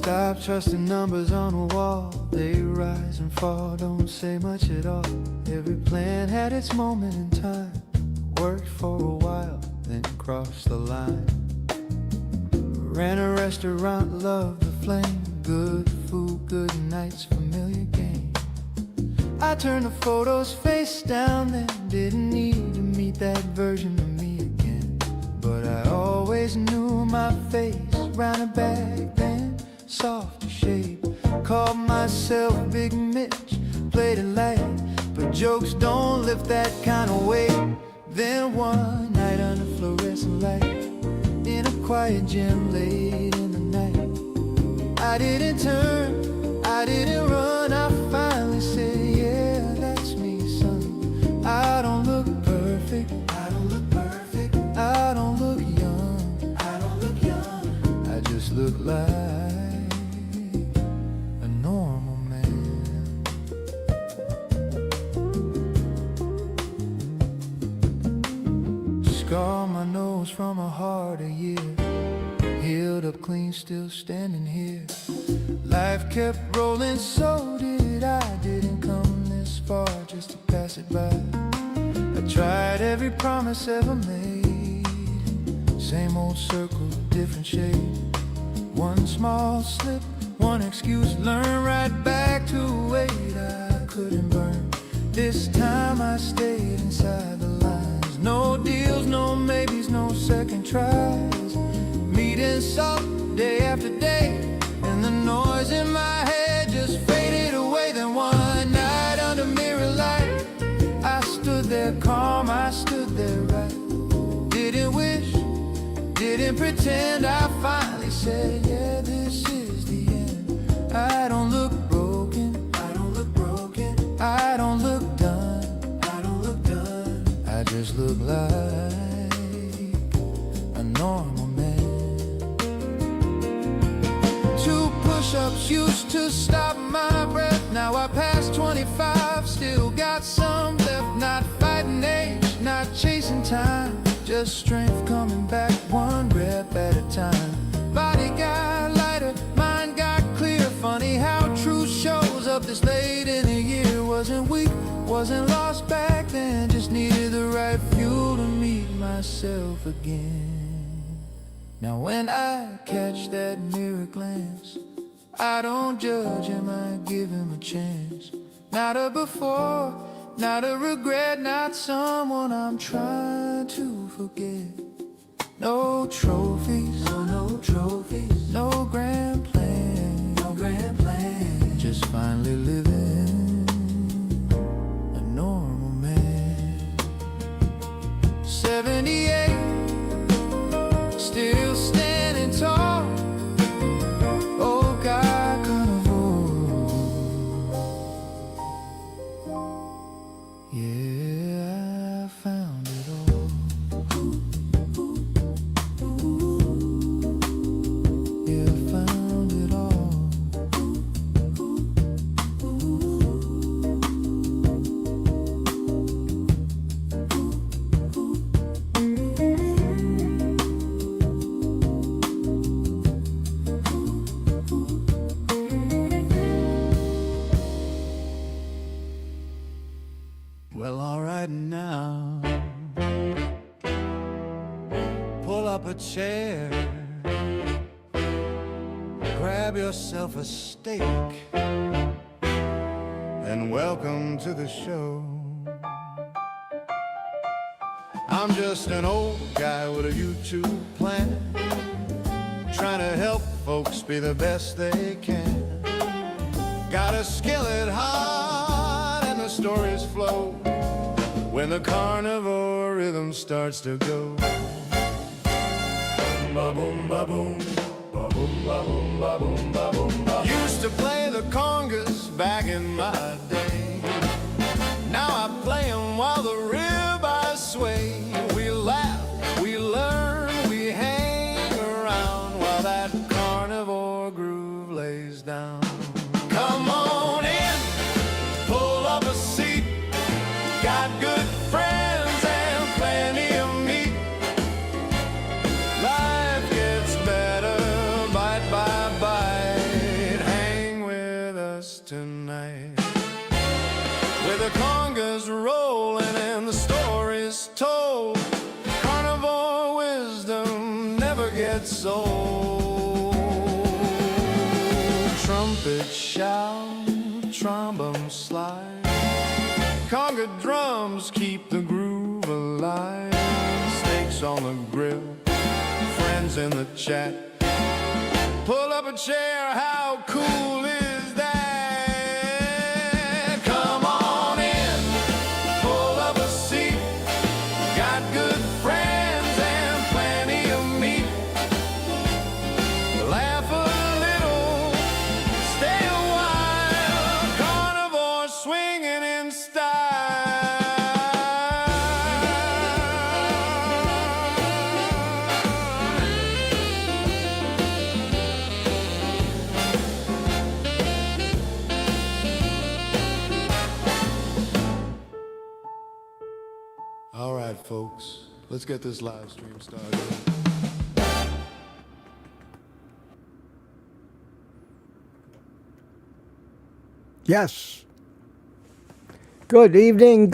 Stop trusting numbers on a wall. They rise and fall, don't say much at all. Every plan had its moment in time. Worked for a while, then crossed the line. Ran a restaurant, loved the flame. Good food, good nights, familiar game. I turned the photos face down then. Didn't need to meet that version of me again. But I always knew my face round and back then. Soft shape, called myself Big Mitch. Played it light, but jokes don't lift that kind of weight. Then one night under fluorescent light, in a quiet gym late in the night, I didn't turn, I didn't run. I finally said, yeah, that's me, son. I don't look perfect, I don't look perfect. I don't look young, I don't look young. I just look like a normal man. Scar my nose from a heart a year. Healed up clean, still standing here. Life kept rolling, so did I. Didn't come this far just to pass it by. I tried every promise ever made. Same old circle, different shape. One small slip, one excuse, learn right back to wait. I couldn't burn. This time I stayed inside the lines. No deals, no maybes, no second tries. Meeting salt day after day, and the noise in my head just faded away. Then one night under mirror light, I stood there calm, I stood there right. Didn't wish, didn't pretend. I finally said, yeah, this is the end. I don't look broken, I don't look broken. I don't look done, I don't look done. I just look like a normal man. Push-ups used to stop my breath. Now I passed 25, still got some left. Not fighting age, not chasing time, just strength coming back one rep at a time. Body got lighter, mind got clear. Funny how truth shows up this late in the year. Wasn't weak, wasn't lost back then, just needed the right fuel to meet myself again. Now when I catch that mirror glance, I don't judge him, I give him a chance. Not a before, not a regret, not someone I'm trying to forget. No trophies, no trophies, no grand plan, no grand plan. Just finally living a normal man. 78, still standing tall. Yeah, I found it all. Yeah, I found it all. Well, alright now, pull up a chair, grab yourself a steak, and welcome to the show. I'm just an old guy with a YouTube plan, trying to help folks be the best they can. Got a skillet hot and the stories flow when the carnivore rhythm starts to go. Ba-boom, ba-boom, ba-boom, ba-boom, ba-boom, ba-boom, ba-boom. Used to play the congas back in my day. Now I play them while the ribeyes sway. We laugh, we learn, we hang around while that carnivore groove lays down. Come on in, pull up a seat. Got good friends and plenty of meat. Life gets better bite by bite. soul. Trumpet shout, trombone slide, conga drums keep the groove alive. Steaks on the grill, friends in the chat. Pull up a chair, how cool is that? Come on in, pull up a seat. Got good friends and plenty of meat. Laugh a little, stay a while. Carnivore swinging in style. All right, folks, let's get this live stream started. Yes. Good evening,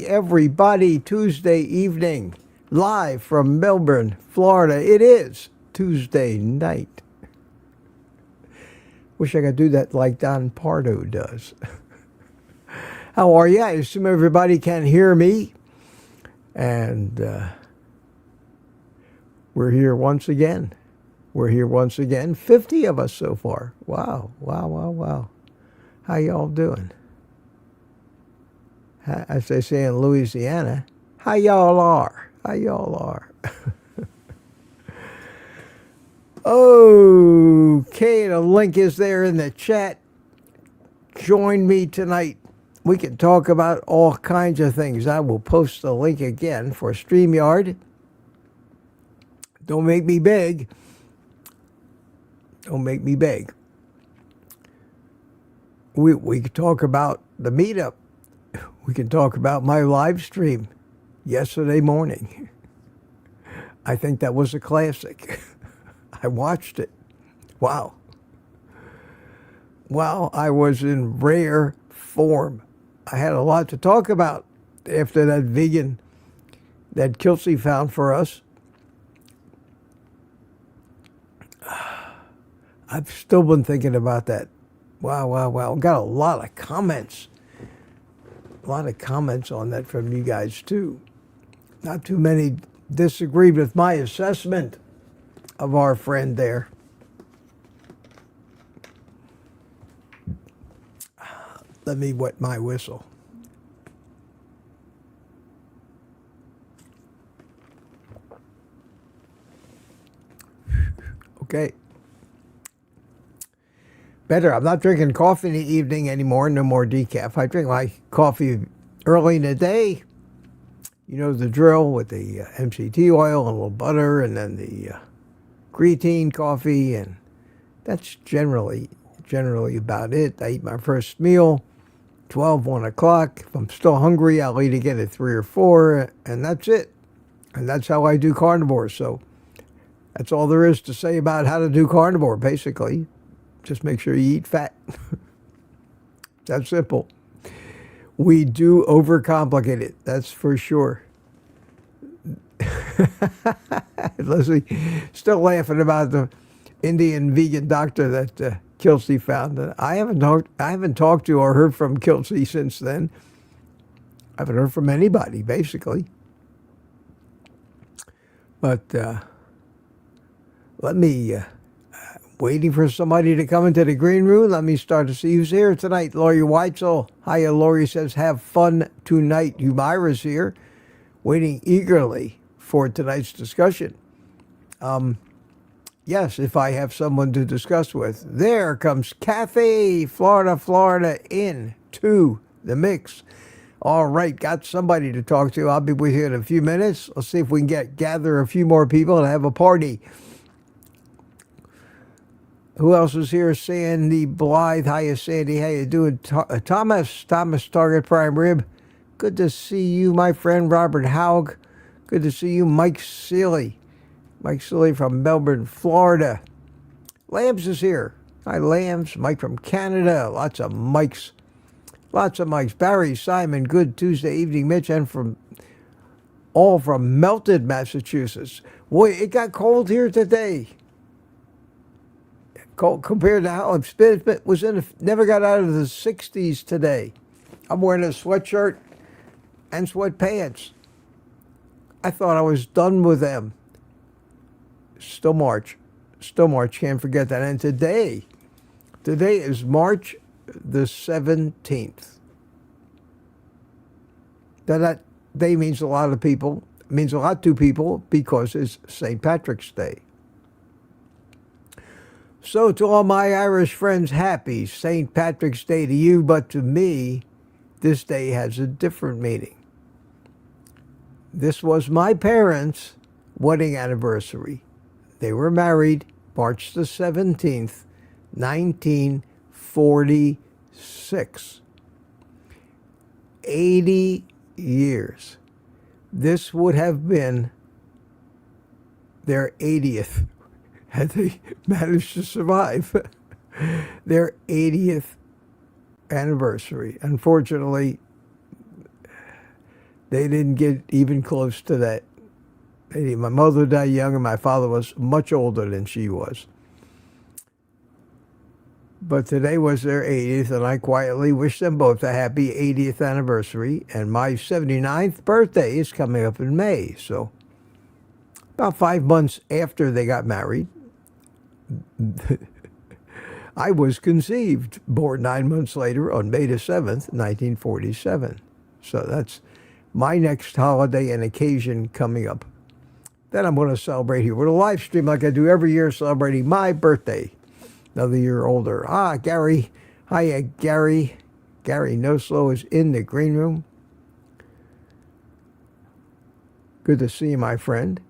everybody. Tuesday evening, live from Melbourne, Florida. It is Tuesday night. Wish I could do that like Don Pardo does. How are you? I assume everybody can hear me. And we're here once again. 50 of us so far. Wow. How y'all doing? As they say in Louisiana, how y'all are? Okay, the link is there in the chat. Join me tonight. We can talk about all kinds of things. I will post the link again for StreamYard. Don't make me beg. We can talk about the meetup. We can talk about my live stream yesterday morning. I think that was a classic. I watched it. Wow, I was in rare form. I had a lot to talk about after that vegan that Kelsey found for us. I've still been thinking about that. Wow. Got a lot of comments. on that from you guys too. Not too many disagreed with my assessment of our friend there. Let me wet my whistle. Okay. Better. I'm not drinking coffee in the evening anymore. No more decaf. I drink my coffee early in the day. You know the drill with the MCT oil and a little butter, and then the creatine coffee, and that's generally about it. I eat my first meal 12, 1 o'clock. If I'm still hungry, I'll eat again at 3 or 4, and that's it. And that's how I do carnivore. So that's all there is to say about how to do carnivore, basically. Just make sure you eat fat. That's simple. We do overcomplicate it, that's for sure. Leslie, still laughing about the Indian vegan doctor that Kelsey found. I haven't talked to or heard from Kelsey since then. I haven't heard from anybody, basically. But let me, waiting for somebody to come into the green room. Let me start to see who's here tonight. Lori Weitzel. Hiya, Lori says, have fun tonight. Humira's here, waiting eagerly for tonight's discussion. Yes, if I have someone to discuss with. There comes Kathy, Florida, into the mix. All right, got somebody to talk to. I'll be with you in a few minutes. Let's see if we can gather a few more people and have a party. Who else is here? Sandy Blythe. Hiya, Sandy. How you doing? Thomas Target Prime Rib. Good to see you, my friend. Robert Haug. Good to see you, Mike Seeley. Mike Seeley from Melbourne, Florida. Lambs is here. Hi, Lambs. Mike from Canada. Lots of Mikes. Barry, Simon. Good Tuesday evening, Mitch. And all from Melted, Massachusetts. Boy, it got cold here today. Cold compared to how it was never got out of the 60s today. I'm wearing a sweatshirt and sweatpants. I thought I was done with them. Still March. Can't forget that. And today is March the 17th. That day means a lot of people. Means a lot to people because it's St. Patrick's Day. So to all my Irish friends, happy St. Patrick's Day to you, but to me, this day has a different meaning. This was my parents' wedding anniversary. They were married March the 17th, 1946. 80 years. This would have been their 80th, had they managed to survive. Their 80th anniversary. Unfortunately, they didn't get even close to that. My mother died young and my father was much older than she was. But today was their 80th, and I quietly wish them both a happy 80th anniversary. And my 79th birthday is coming up in May. So about 5 months after they got married, I was conceived, born 9 months later on May the 7th, 1947. So that's my next holiday and occasion coming up. Then I'm going to celebrate here with a live stream like I do every year, celebrating my birthday. Another year older. Gary. Hiya, Gary. Gary Noslow is in the green room. Good to see you, my friend.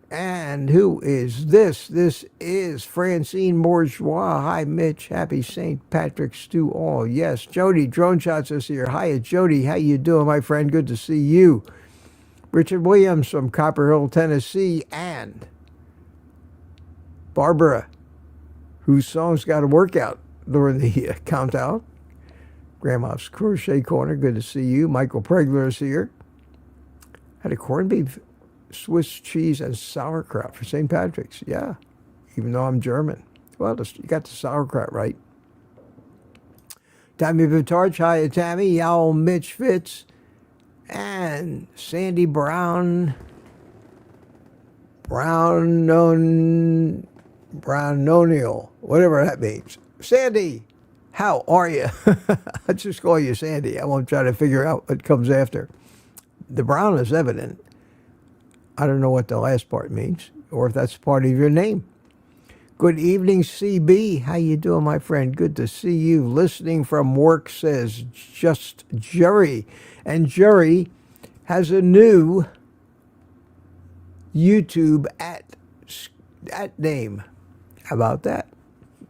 And who is this? This is Francine Bourgeois. Hi, Mitch. Happy St. Patrick's to all. Yes, Jody Drone Shots is here. Hiya, Jody. How you doing, my friend? Good to see you. Richard Williams from Copper Hill, Tennessee. And Barbara, whose song's got a workout during the countdown. Grandma's Crochet Corner, good to see you. Michael Pregler is here. Had a corned beef, Swiss cheese, and sauerkraut for St. Patrick's. Yeah, even though I'm German. Well, you got the sauerkraut right. Tammy Vitarch, hi, Tammy. Y'all, Mitch Fitz. And Sandy Brown. Brownonial, whatever that means. Sandy, how are you? I'll just call you Sandy. I won't try to figure out what comes after. The brown is evident. I don't know what the last part means, or if that's part of your name. Good evening, CB. How you doing, my friend? Good to see you. Listening from work, says just Jerry. And Jerry has a new YouTube at name. How about that?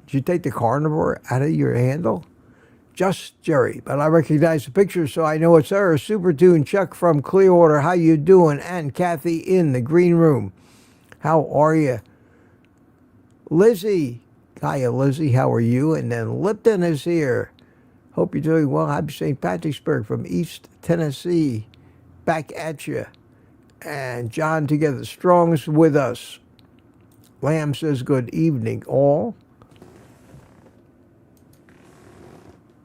Did you take the Carnivore out of your handle? Just Jerry. But I recognize the picture, so I know it's her. Super Tune Chuck from Clearwater. How you doing? And Kathy in the green room. How are you? Lizzie. Hiya, Lizzie. How are you? And then Lipton is here. Hope you're doing well. Happy St. Patricksburg from East Tennessee. Back at you. And John Together Strong's with us. Lamb says good evening, all.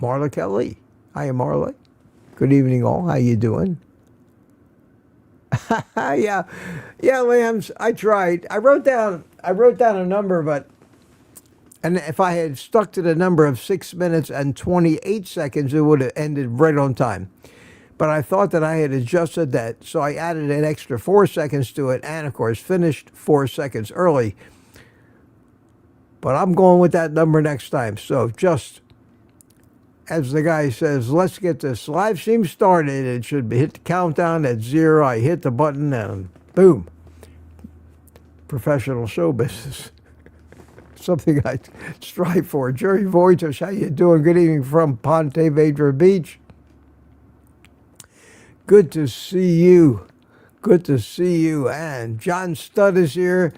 Marla Kelly. Hiya, Marla. Good evening, all. How you doing? yeah, Lambs. I tried. I wrote down a number, and if I had stuck to the number of 6 minutes and 28 seconds, it would have ended right on time. But I thought that I had adjusted that, so I added an extra 4 seconds to it, and of course finished 4 seconds early. But I'm going with that number next time. So just as the guy says, let's get this live stream started. It should be hit the countdown at 0. I hit the button and boom. Professional show business. Something I strive for. Jerry Voitos, how you doing? Good evening from Ponte Vedra Beach. Good to see you. Good to see you. And John Studd is here.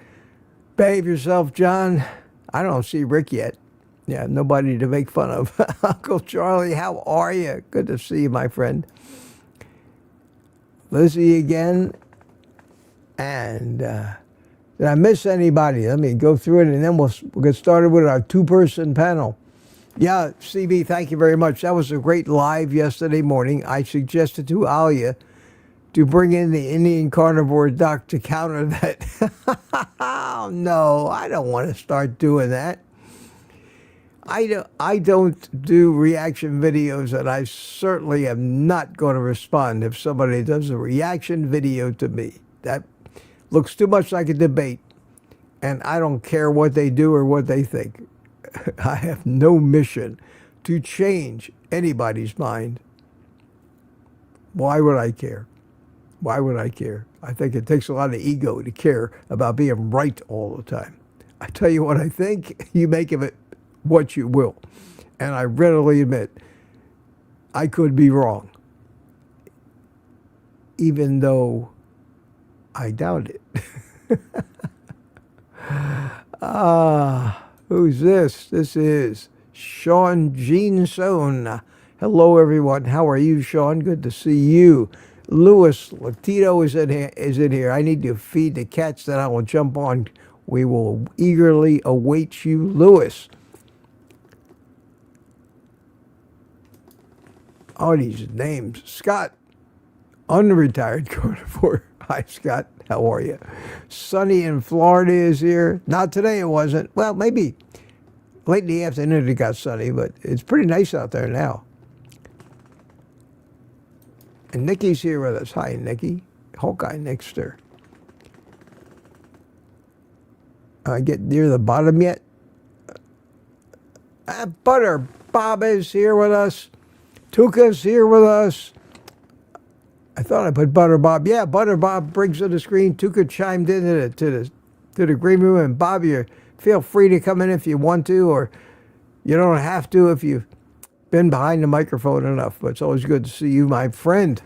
Behave yourself, John. I don't see Rick yet. Yeah, nobody to make fun of. Uncle Charlie, how are you? Good to see you, my friend. Lizzie again. And Did I miss anybody? Let me go through it, and then we'll get started with our two-person panel. Yeah, CB, thank you very much. That was a great live yesterday morning. I suggested to Alia to bring in the Indian Carnivore doc to counter that. Oh, no, I don't want to start doing that. I don't do reaction videos, and I certainly am not going to respond if somebody does a reaction video to me. That looks too much like a debate, and I don't care what they do or what they think. I have no mission to change anybody's mind. Why would I care? Why would I care? I think it takes a lot of ego to care about being right all the time. I tell you what I think, you make of it what you will. And I readily admit, I could be wrong. Even though I doubt it. Who's this? This is Sean Jeanson. Hello, everyone. How are you, Sean? Good to see you. Louis Latito is in here. I need to feed the cats, then I will jump on. We will eagerly await you, Louis. All these names. Scott, unretired carnivore. Hi, Scott. How are you? Sunny in Florida is here. Not today, it wasn't. Well, maybe late in the afternoon it got sunny, but it's pretty nice out there now. And Nikki's here with us. Hi, Nikki. Hawkeye Nixter. Get near the bottom yet? Butter Bob is here with us. Tuka's here with us. I thought I put Butter Bob. Yeah, Butter Bob brings to the screen. Tuka chimed in to the green room. And Bob, you feel free to come in if you want to, or you don't have to if you've been behind the microphone enough. But it's always good to see you, my friend.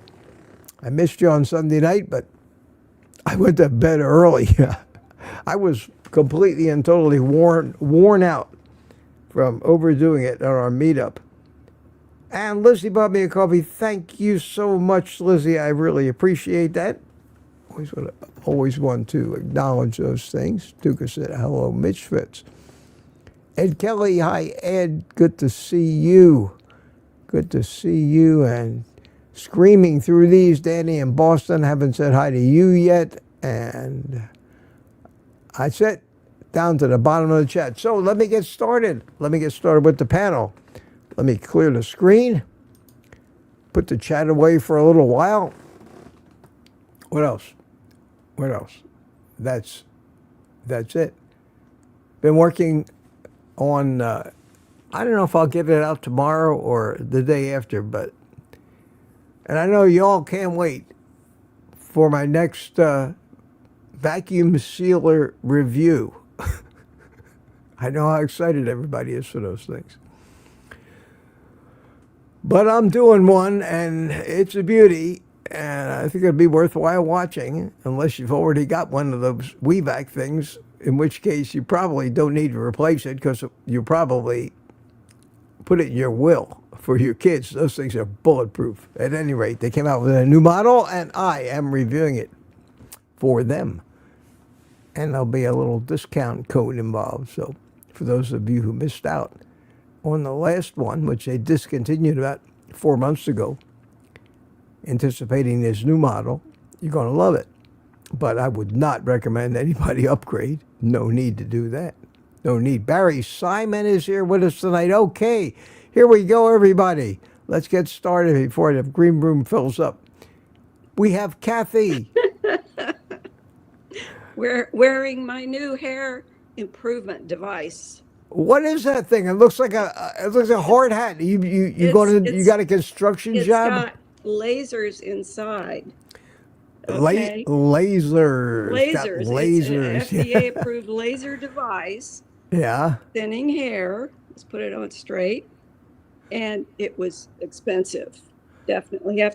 I missed you on Sunday night, but I went to bed early. I was completely and totally worn out from overdoing it on our meetup. And Lizzie bought me a coffee. Thank you so much, Lizzie. I really appreciate that. Always want to acknowledge those things. Tuka said, hello, Mitch Fitz. Ed Kelly, hi, Ed. Good to see you. Good to see you. And screaming through these, Danny in Boston. Haven't said hi to you yet. And I sit down to the bottom of the chat. So let me get started. Let me get started with the panel. Let me clear the screen, put the chat away for a little while. What else? What else? That's it. Been working on, I don't know if I'll get it out tomorrow or the day after, and I know y'all can't wait for my next vacuum sealer review. I know how excited everybody is for those things. But I'm doing one, and it's a beauty, and I think it'll be worthwhile watching, unless you've already got one of those WeVac things, in which case you probably don't need to replace it, because you probably put it in your will for your kids. Those things are bulletproof. At any rate, they came out with a new model, and I am reviewing it for them. And there'll be a little discount code involved, so for those of you who missed out on the last one, which they discontinued about 4 months ago, anticipating this new model, you're going to love it. But I would not recommend anybody upgrade. No need to do that. No need. Barry Simon is here with us tonight. Okay, here we go, everybody. Let's get started before the green room fills up. We have Kathy. Wearing my new hair improvement device. What is that thing? It looks like a hard hat. You got a construction job? It's got lasers inside. Okay. Lasers. Lasers. It's an FDA approved laser device. Yeah. Thinning hair. Let's put it on straight. And it was expensive. Definitely. I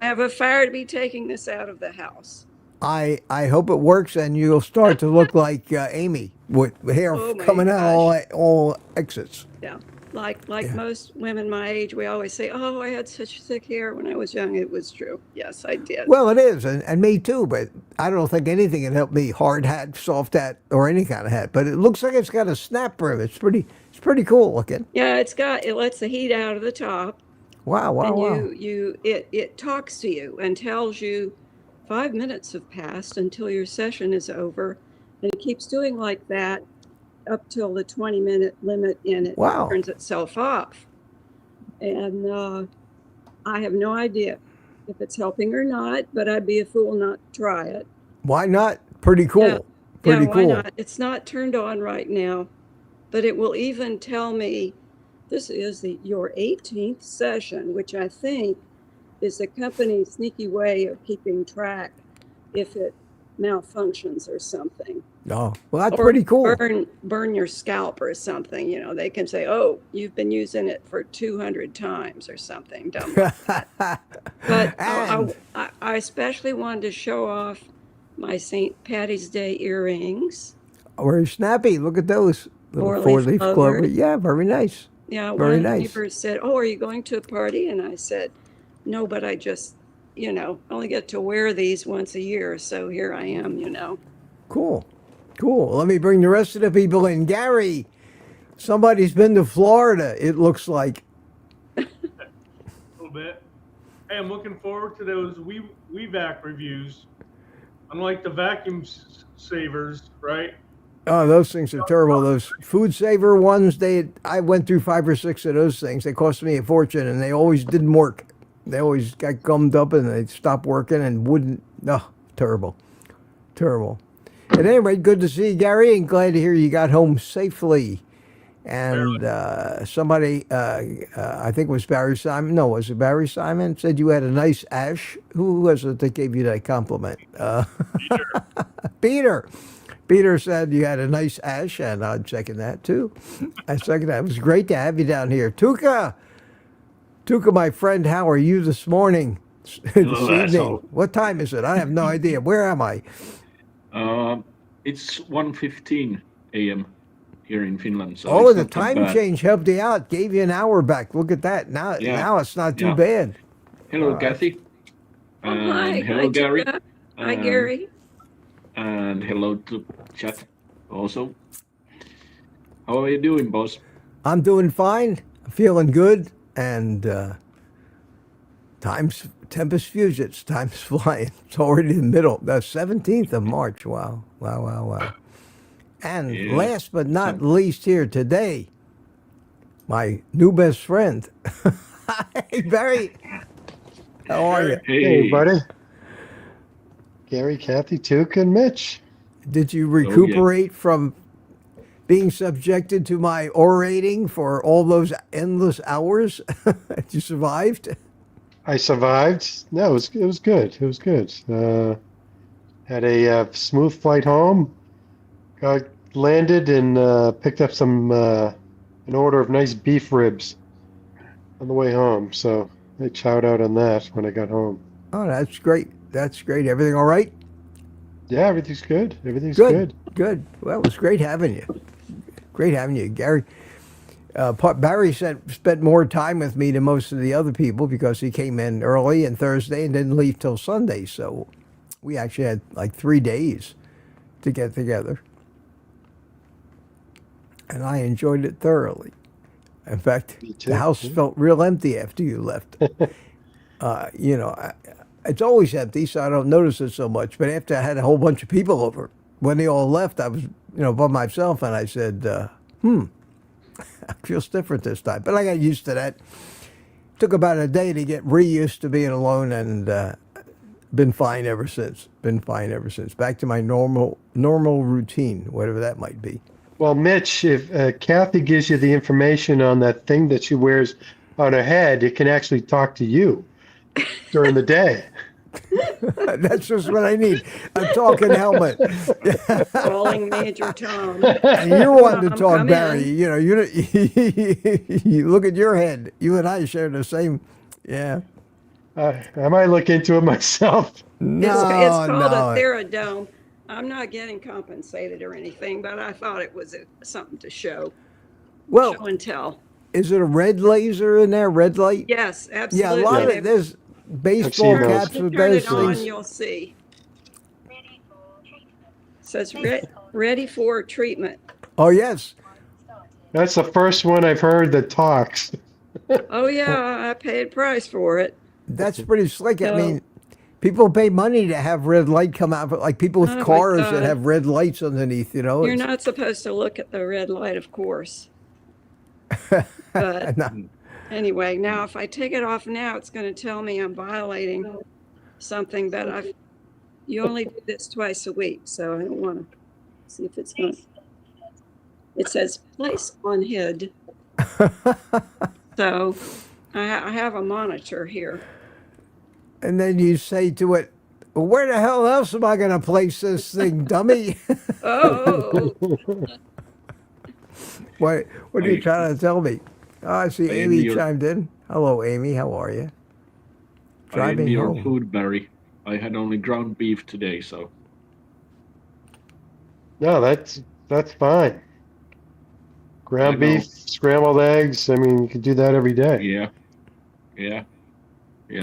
have a fire to be taking this out of the house. I hope it works, and you'll start to look like Amy with hair coming out all exits. Yeah. Like Yeah. most women my age, we always say, "Oh, I had such thick hair when I was young." It was true. Yes, I did. Well, it is, and me too. But I don't think anything can help me hard hat, soft hat, or any kind of hat. But it looks like it's got a snap brim. It's pretty cool looking. Yeah, it lets the heat out of the top. Wow, wow, And wow. it talks to you and tells you 5 minutes have passed until your session is over, and it keeps doing like that up till the 20-minute limit, and it Wow. turns itself off. And I have no idea if it's helping or not, but I'd be a fool not to try it. Why not? Pretty cool. Yeah. Pretty why cool. not? It's not turned on right now, but it will even tell me this is your 18th session, which I think is the company's sneaky way of keeping track if it malfunctions or something. Oh, well, that's Or pretty cool. burn your scalp or something. You know, they can say, "Oh, you've been using it for 200 times or something." Dumb like that. But I especially wanted to show off my St. Patty's Day earrings. Very snappy. Look at those little four-leaf clover. Yeah, very nice. Yeah, very one nice. neighbor said, "Oh, are you going to a party?" And I said, "No, but I just, only get to wear these once a year, so here I am." Cool. Let me bring the rest of the people in. Gary, somebody's been to Florida, it looks like. A little bit. Hey, I'm looking forward to those WeVac reviews. Unlike the vacuum savers, right? Oh, those things are terrible. Those food saver ones, I went through 5 or 6 of those things. They cost me a fortune, and they always didn't work. They always got gummed up, and they stopped working and wouldn't. Oh, terrible. At any rate, good to see you, Gary, and glad to hear you got home safely. And somebody, I think it was Barry Simon. No, was it Barry Simon? Said you had a nice ash. Who was it that gave you that compliment? Peter. Peter said you had a nice ash, and I'd second that too. I second that. It was great to have you down here. Tuka, my friend, how are you this morning? This evening. What time is it? I have no idea. Where am I? It's 1:15 a.m. here in Finland. So oh, the time change helped you out. Gave you an hour back. Look at that. Now it's not too bad. Hello, Kathy. Hi. Hello, Gary. Hi, Gary. And hello to chat also. How are you doing, boss? I'm doing fine. Feeling good. And Tempest Fugits. Time's flying. It's already the middle. The 17th of March. Wow. And last but not least here today, my new best friend. Hey, Barry. How are you? Hey, buddy. Gary, Kathy, Tuka, and Mitch. Did you recuperate from being subjected to my orating for all those endless hours? You survived? I survived. No, it was good. It was good. Had a smooth flight home. Got landed and picked up an order of nice beef ribs on the way home. So I chowed out on that when I got home. Oh, that's great. Everything all right? Yeah, everything's good. Everything's good. Good. Well, it was great having you. Gary. Barry spent more time with me than most of the other people because he came in early and Thursday and didn't leave till Sunday. So we actually had like 3 days to get together. And I enjoyed it thoroughly. In fact, the house felt real empty after you left. It's always empty, so I don't notice it so much. But after I had a whole bunch of people over, when they all left, I was, by myself, and I said, it feels different this time. But I got used to that. Took about a day to get used to being alone, and been fine ever since. Back to my normal routine, whatever that might be. Well, Mitch, if Kathy gives you the information on that thing that she wears on her head, it can actually talk to you during the day. That's just what I need. A talking helmet. Calling Major Tom. And you're wanting to talk, Barry. You look at your head. You and I share the same. Yeah. I might look into it myself. It's called a Therodome. I'm not getting compensated or anything, but I thought it was something to show. Show and tell. Is it a red laser in there? Red light? Yes, Yeah, absolutely. a lot of They've- there's I've baseball seen those. caps Turn with it those on, things. you'll see. Says ready for treatment. Oh yes. That's the first one I've heard that talks. Oh yeah, I paid price for it. That's pretty slick. I So- mean, people pay money to have red light come out, but like people with Oh, my cars that God. have red lights underneath, you know. You're it's- not supposed to look at the red light, of course. But No. anyway, now if I take it off now, it's going to tell me I'm violating something, but you only do this twice a week, so I don't want to see if it's going. It says place on head. So I have a monitor here. And then you say to it, well, where the hell else am I going to place this thing, dummy? Oh, What are you trying to tell me? Oh, I see I Amy envy your- chimed in. Hello, Amy. How are you? I Driving envy your home. food, Barry. I had only ground beef today, so No, that's fine. Ground I know. beef, scrambled eggs. I mean, you can do that every day. yeah.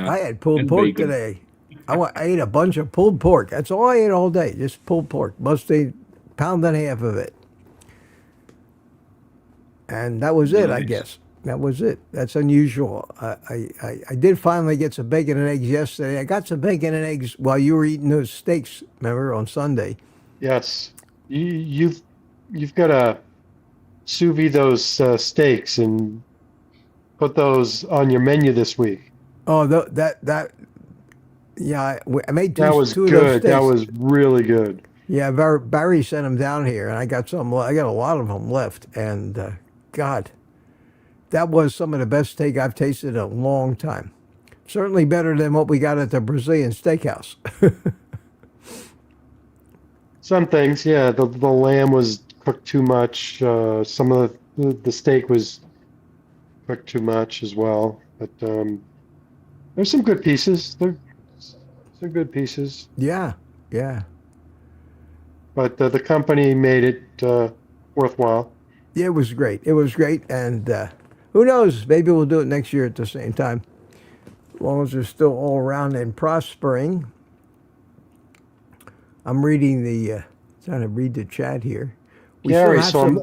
I had pulled And pork bacon. today. I ate a bunch of pulled pork. That's all I ate all day, just pulled pork. Must ate pound and a half of it. And that was it, I Nice. guess. That was it. That's unusual. I did finally get some bacon and eggs yesterday. I got some bacon and eggs while you were eating those steaks, remember, on Sunday. Yes, you've got to sous vide those steaks and put those on your menu this week. Oh, yeah, I made two, That was two of those good. steaks. That was really good. Yeah, Barry sent them down here, and I got some. I got a lot of them left, and God, that was some of the best steak I've tasted in a long time. Certainly better than what we got at the Brazilian steakhouse. Some things, yeah. The lamb was cooked too much. Some of the steak was cooked too much as well. But there's some good pieces. There's some good pieces. Yeah. But the company made it worthwhile. Yeah, it was great. It was great, and who knows? Maybe we'll do it next year at the same time, as long as they're still all around and prospering. I'm reading trying to read the chat here. We still Gary, have so some-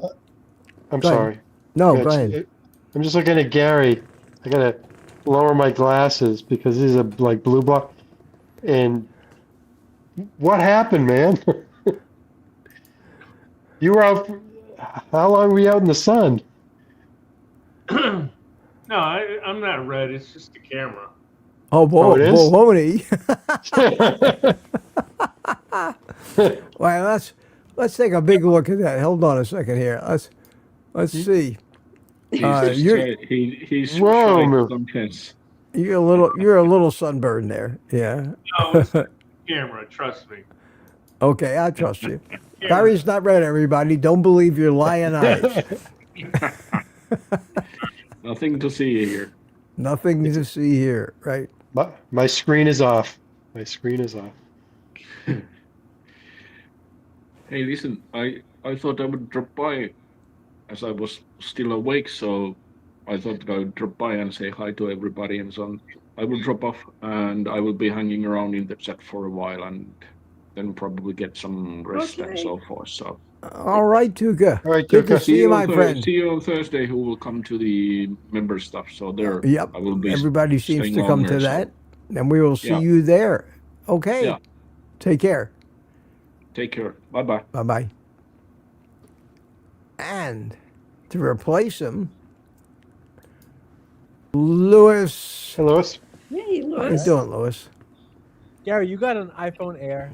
I'm Go ahead. sorry. No, Mitch, go ahead. I'm just looking at Gary. I gotta lower my glasses because these are like blue block. And what happened, man? You were out. How long were you out in the sun? No, I'm not red. It's just the camera. Oh, it is? baloney. Well, let's take a big look at that. Hold on a second here. Let's see. He's Whoa, trying man. some chance. You're a little sunburned there. Yeah. No, it's the camera. Trust me. Okay, I trust you. Barry's not red, everybody. Don't believe your lying eyes. Nothing to see here. Nothing to see here, right? My screen is off. My screen is off. Hey, listen, I thought I would drop by as I was still awake, so I thought I would drop by and say hi to everybody, and so I will drop off and I will be hanging around in the chat for a while and then probably get some rest and Okay. so forth. So All right, Tuka. All right, Good to Tuka. see you, my friend. See you on Thursday. Who will come to the member stuff? So there, Yep. I will be. Everybody seems staying to come longer, to so that, and we will see Yeah. you there. Okay. Yeah. Take care. Take care. Bye bye. Bye bye. And to replace him, Lewis. Hey, Lewis. hey, How you Louis. doing, Lewis? Gary, you got an iPhone Air.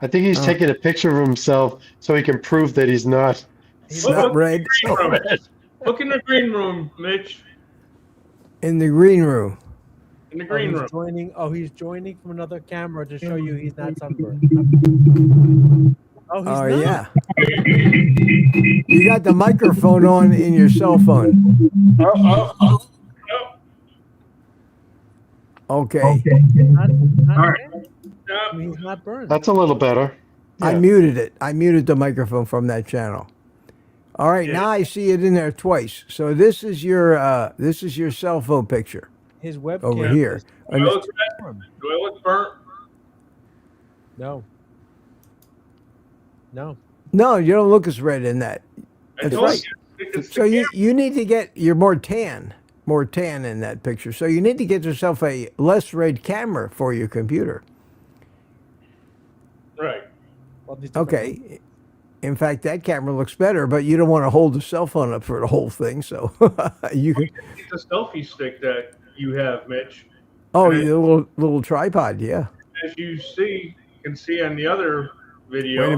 I think he's taking a picture of himself so he can prove that he's not. It's not red. Green room. Look in the green room, Mitch. In the green room. In the green room. He's joining from another camera to show you he's not sunburned. Oh, he's Oh, not. yeah. You got the microphone on in your cell phone. Oh. Okay. Not All right. burned. Yeah. I mean, he's not burned. That's a little better. I Yeah. muted it. I muted the microphone from that channel. All right, Yeah. now I see it in there twice. So this is your cell phone picture His webcam over here. is- Do I look red? Do I look burnt? No. No. No, you don't look as red in that. I That's told right. you. It's So the you need to get you're more tan in that picture. So you need to get yourself a less red camera for your computer. right. Well, these different ones. Okay. In fact, that camera looks better, but you don't want to hold the cell phone up for the whole thing. So you can. It's a selfie stick that you have, Mitch. Oh, And the little tripod. Yeah. as you can see on the other video. Wait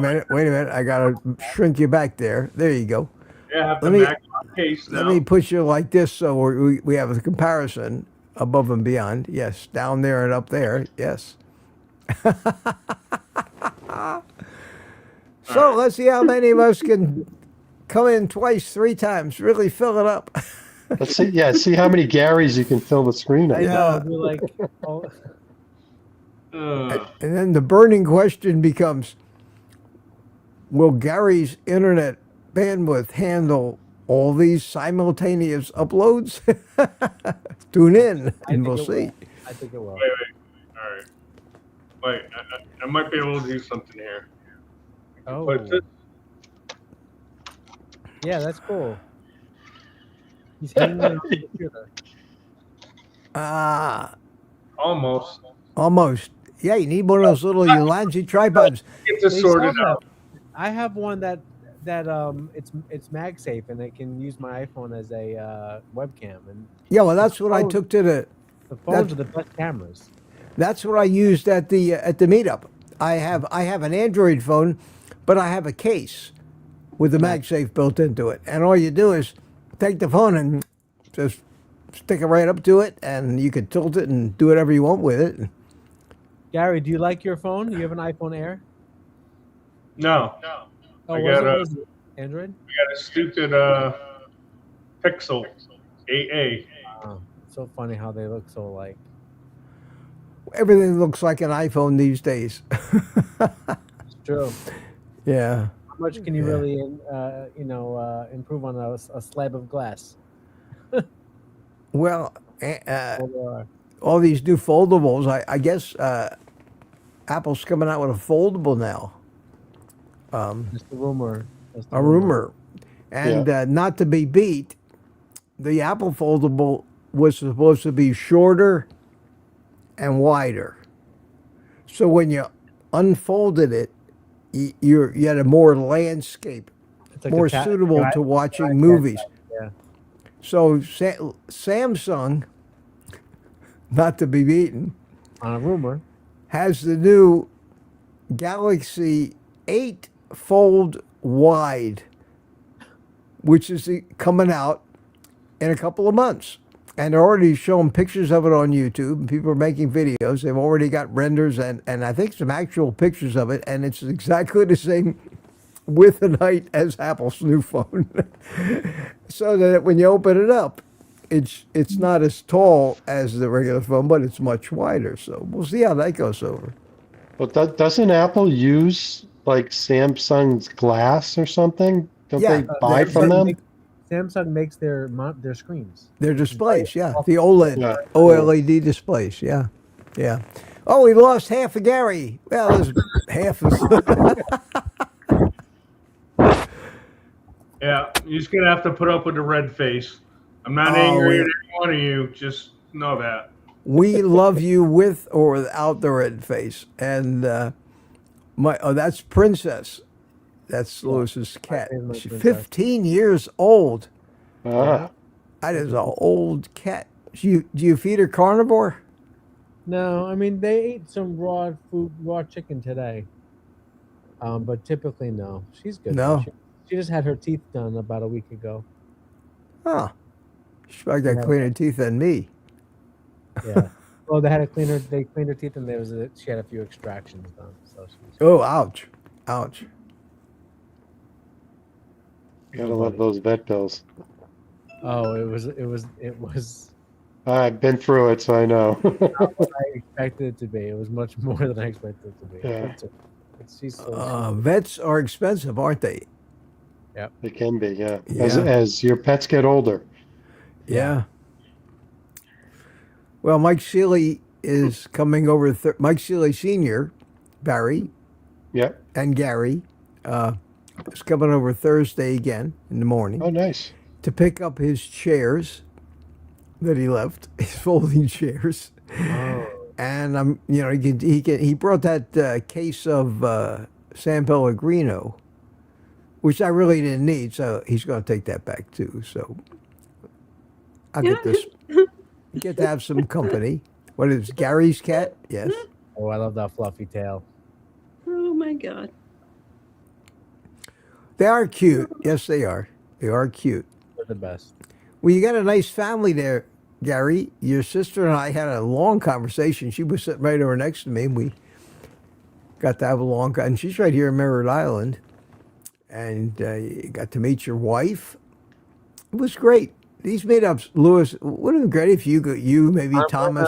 a minute. I gotta shrink you back there. There you go. Yeah, I have the Let me- Mac case now. Let me put you like this so we have a comparison above and beyond. Yes, down there and up there. Yes. So let's see how many of us can come in twice, 3 times, really fill it up. Let's see. Yeah, see how many Garys you can fill the screen I up. know. They're like, oh, And then the burning question becomes, will Gary's internet bandwidth handle all these simultaneous uploads? Tune in I and think we'll it see. will. I think it will. Wait. All right. Wait, I might be able to do something here. Oh, But this, yeah, that's cool. He's hanging on the computer. Ah, almost. almost. Yeah, you need one of those little Ulanzi tripods. Get this They sorted sell out. them. I have one that it's MagSafe and it can use my iPhone as a webcam, and Yeah, well, that's what I took to the. the phones are the best cameras. That's what I used at the meetup. I have an Android phone, but I have a case with the MagSafe built into it, and all you do is take the phone and just stick it right up to it, and you can tilt it and do whatever you want with it. Gary, do you like your phone? You have an iPhone Air? No. Oh, I what got is it? Android? We got a stupid Pixel 8A. Oh, it's so funny how they look so like. Everything looks like an iPhone these days. It's true. Yeah. How much can you Yeah. really, improve on a slab of glass? Well, Or, all these new foldables. I guess Apple's coming out with a foldable now. just a rumor. Just A rumor, and not to be beat. The Apple foldable was supposed to be shorter and wider. So when you unfolded it, you had a more landscape, It's like more a suitable to watching yeah. movies. Yeah. So Samsung, not to be beaten, On a rumor. has the new Galaxy 8 Fold Wide, which is coming out in a couple of months. And they're already showing pictures of it on YouTube, and people are making videos. They've already got renders and I think some actual pictures of it, and it's exactly the same width and height as Apple's new phone. So that when you open it up, it's not as tall as the regular phone, but it's much wider. So we'll see how that goes over. But doesn't Apple use like Samsung's glass or something? Don't Yeah, they buy from them? Samsung makes their screens. Their displays, yeah. The OLED, Yeah. OLED displays, yeah. Yeah. Oh, we lost half of Gary. Well, there's half of. Yeah, you're just gonna have to put up with the red face. I'm not Oh, angry yeah. at any one of you. Just know that. We love you with or without the red face. And that's Princess. That's Lewis's cat. is my She's princess. 15 years old. Ah, That is an old cat. Do you feed her carnivore? No, I mean they ate some raw chicken today. But typically no. She's good. No. She just had her teeth done about a week ago. Huh. She's probably got Yeah. cleaner teeth than me. Yeah. Well, they cleaned her teeth, and she had a few extractions done. So she's Oh, ouch. Ouch. gotta love those vet bills. Oh, it was I've been through it, so I know. not what I expected it to be. It was much more than I expected it to be. Yeah. She's so Vets are expensive, aren't they? It can be, yeah. Yeah. As your pets get older. Yeah. Well, Mike Seeley is coming over. Mike Seeley Sr., Barry, Yep. and Gary is coming over Thursday again in the morning Oh, nice. to pick up his chairs that he left, his folding chairs. Oh. And he brought that case of San Pellegrino, which I really didn't need, so he's going to take that back too. So I'll get to have some company. What is Gary's cat? Yes. Oh, I love that fluffy tail. Oh my God. They are cute. Yes, they are. They are cute. They're the best. Well, you got a nice family there, Gary. Your sister and I had a long conversation. She was sitting right over next to me. We got to have a long, and she's right here in Merritt Island. And you got to meet your wife. It was great. These meetups, Lewis, would have been great if you maybe Thomas.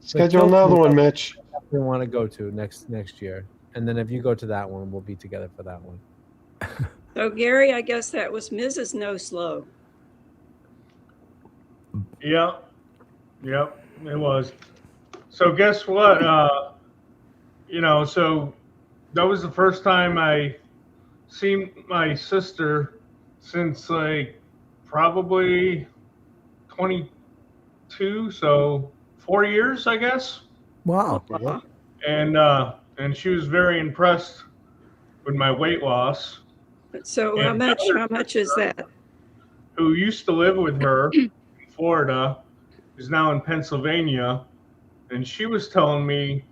Schedule another one, Mitch. We want to go to next year, and then if you go to that one, we'll be together for that one. So Gary, I guess that was Mrs. No Slow. Yep, it was. So guess what? So that was the first time I seen my sister since like probably 22, so 4 years, I guess. Wow. And she was very impressed with my weight loss. So how much is that? Who used to live with her in Florida is now in Pennsylvania, and she was telling me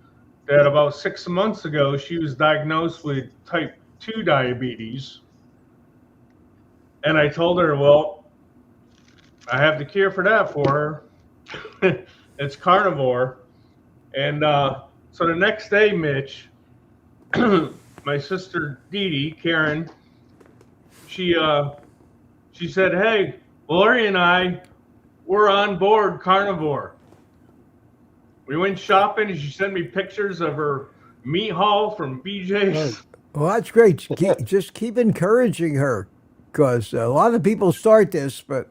that about 6 months ago she was diagnosed with type 2 diabetes. And I told her, well, I have the cure for that for her. It's Carnivore. And so the next day, Mitch, my sister Dee Dee, Karen, she said, hey, Lori and I, we're on board Carnivore. We went shopping and she sent me pictures of her meat haul from BJ's. Well, that's great. Just keep encouraging her, because a lot of people start this, but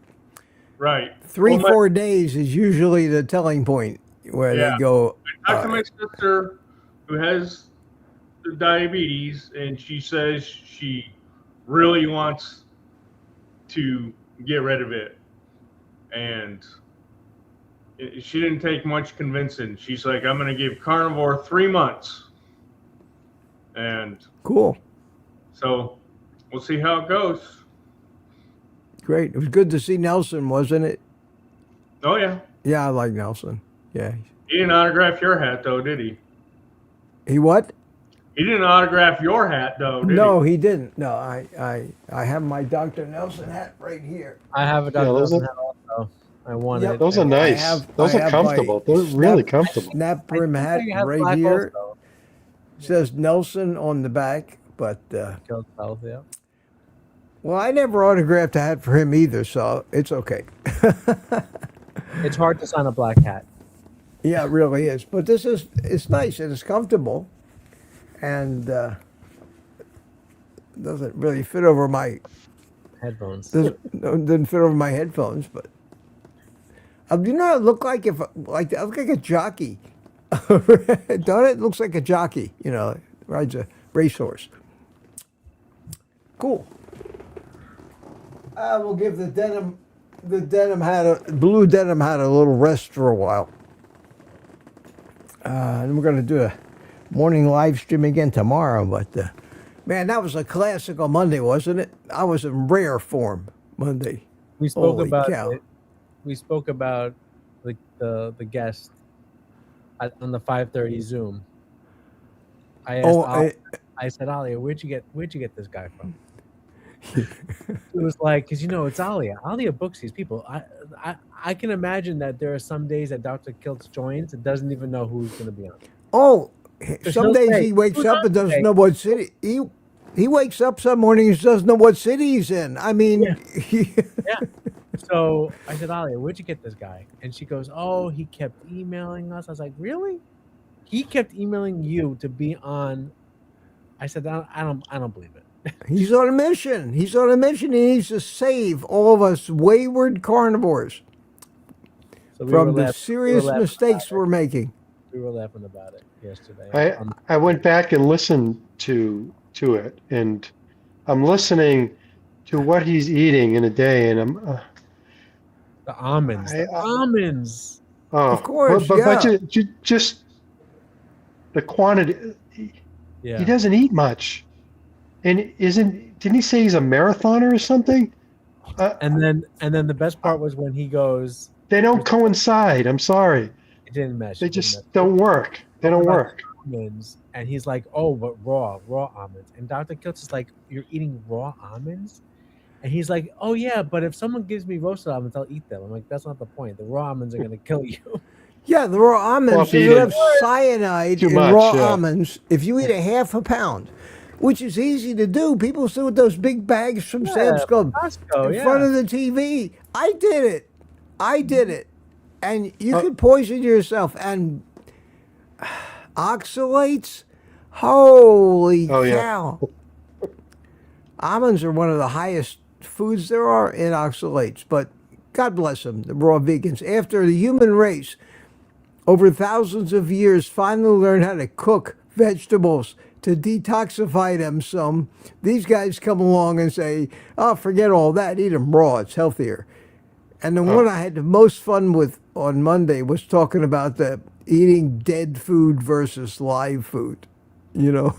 Right. 4 days is usually the telling point where they go. I talked to my sister who has the diabetes, and she says she really wants to get rid of it. And she didn't take much convincing. She's like, I'm going to give Carnivore 3 months. And Cool. so we'll see how it goes. Great. It was good to see Nelson, wasn't it? Oh, yeah. Yeah, I like Nelson. Yeah. He didn't autograph your hat, though, did he? He what? He didn't autograph your hat, though, did No, he didn't. No, I have my Dr. Nelson hat right here. I have a Dr. Nelson hat also. I want Yep. it. Those are nice. Those I are have comfortable. my They're really comfortable. Snap brim hat I have right black here. also. Says Nelson on the back, but Killed South, yeah. well, I never autographed a hat for him either, so it's okay. It's hard to sign a black hat. Yeah, it really is. But it's nice and it's comfortable, and doesn't really fit over my Headphones. doesn't fit over my headphones. But you know, what I look like I look like a jockey. Don't it? Looks like a jockey. You know, rides a racehorse. Cool. I will give the blue denim hat a little rest for a while. And we're going to do a morning live stream again tomorrow. But man, that was a classical Monday, wasn't it? I was in rare form Monday. We spoke Holy about cow. it. We spoke about the guest on the 5:30 Zoom. I asked I said, Alia, where'd you get this guy from? It was like, because it's Alia. Alia books these people. I can imagine that there are some days that Dr. Kiltz joins and doesn't even know who's going to be on. Oh, some no days say. he wakes Who's up on and doesn't today? know what city. He wakes up some mornings doesn't know what city he's in. I mean, Yeah. So I said, Alia, where'd you get this guy? And she goes, oh, he kept emailing us. I was like, really? He kept emailing you to be on. I said, I don't believe it. He's on a mission. He's on a mission. He needs to save all of us wayward carnivores So we from were the laughing- serious laughing mistakes about it. we're making. We were laughing about it yesterday. I went back and listened to it, and I'm listening to what he's eating in a day, and I'm The almonds. I- Almonds. oh, Of course, but yeah. just the quantity. Yeah. He doesn't eat much, and didn't he say he's a marathoner or something? And then the best part was when he goes, They don't coincide. I'm sorry. it didn't mesh. They it didn't just mesh. don't work. They don't work. Almonds, and he's like, oh, but raw almonds. And Dr. Kiltz is like, you're eating raw almonds? And he's like, oh yeah, but if someone gives me roasted almonds, I'll eat them. I'm like, that's not the point. The raw almonds are gonna kill you. Yeah, the raw Well, almonds, if you you have eat cyanide too in much, raw yeah. almonds. If you eat a half a pound, which is easy to do, people sit with those big bags from Sam's Club Costco, in front of the TV. I did it. And you could poison yourself. And oxalates, holy Oh, yeah. cow. Almonds are one of the highest foods there are in oxalates, but God bless them, the raw vegans. After the human race, over thousands of years, finally learned how to cook vegetables to detoxify them some, these guys come along and say, oh, forget all that, eat them raw, it's healthier. And the one I had the most fun with on Monday was talking about the eating dead food versus live food, you know.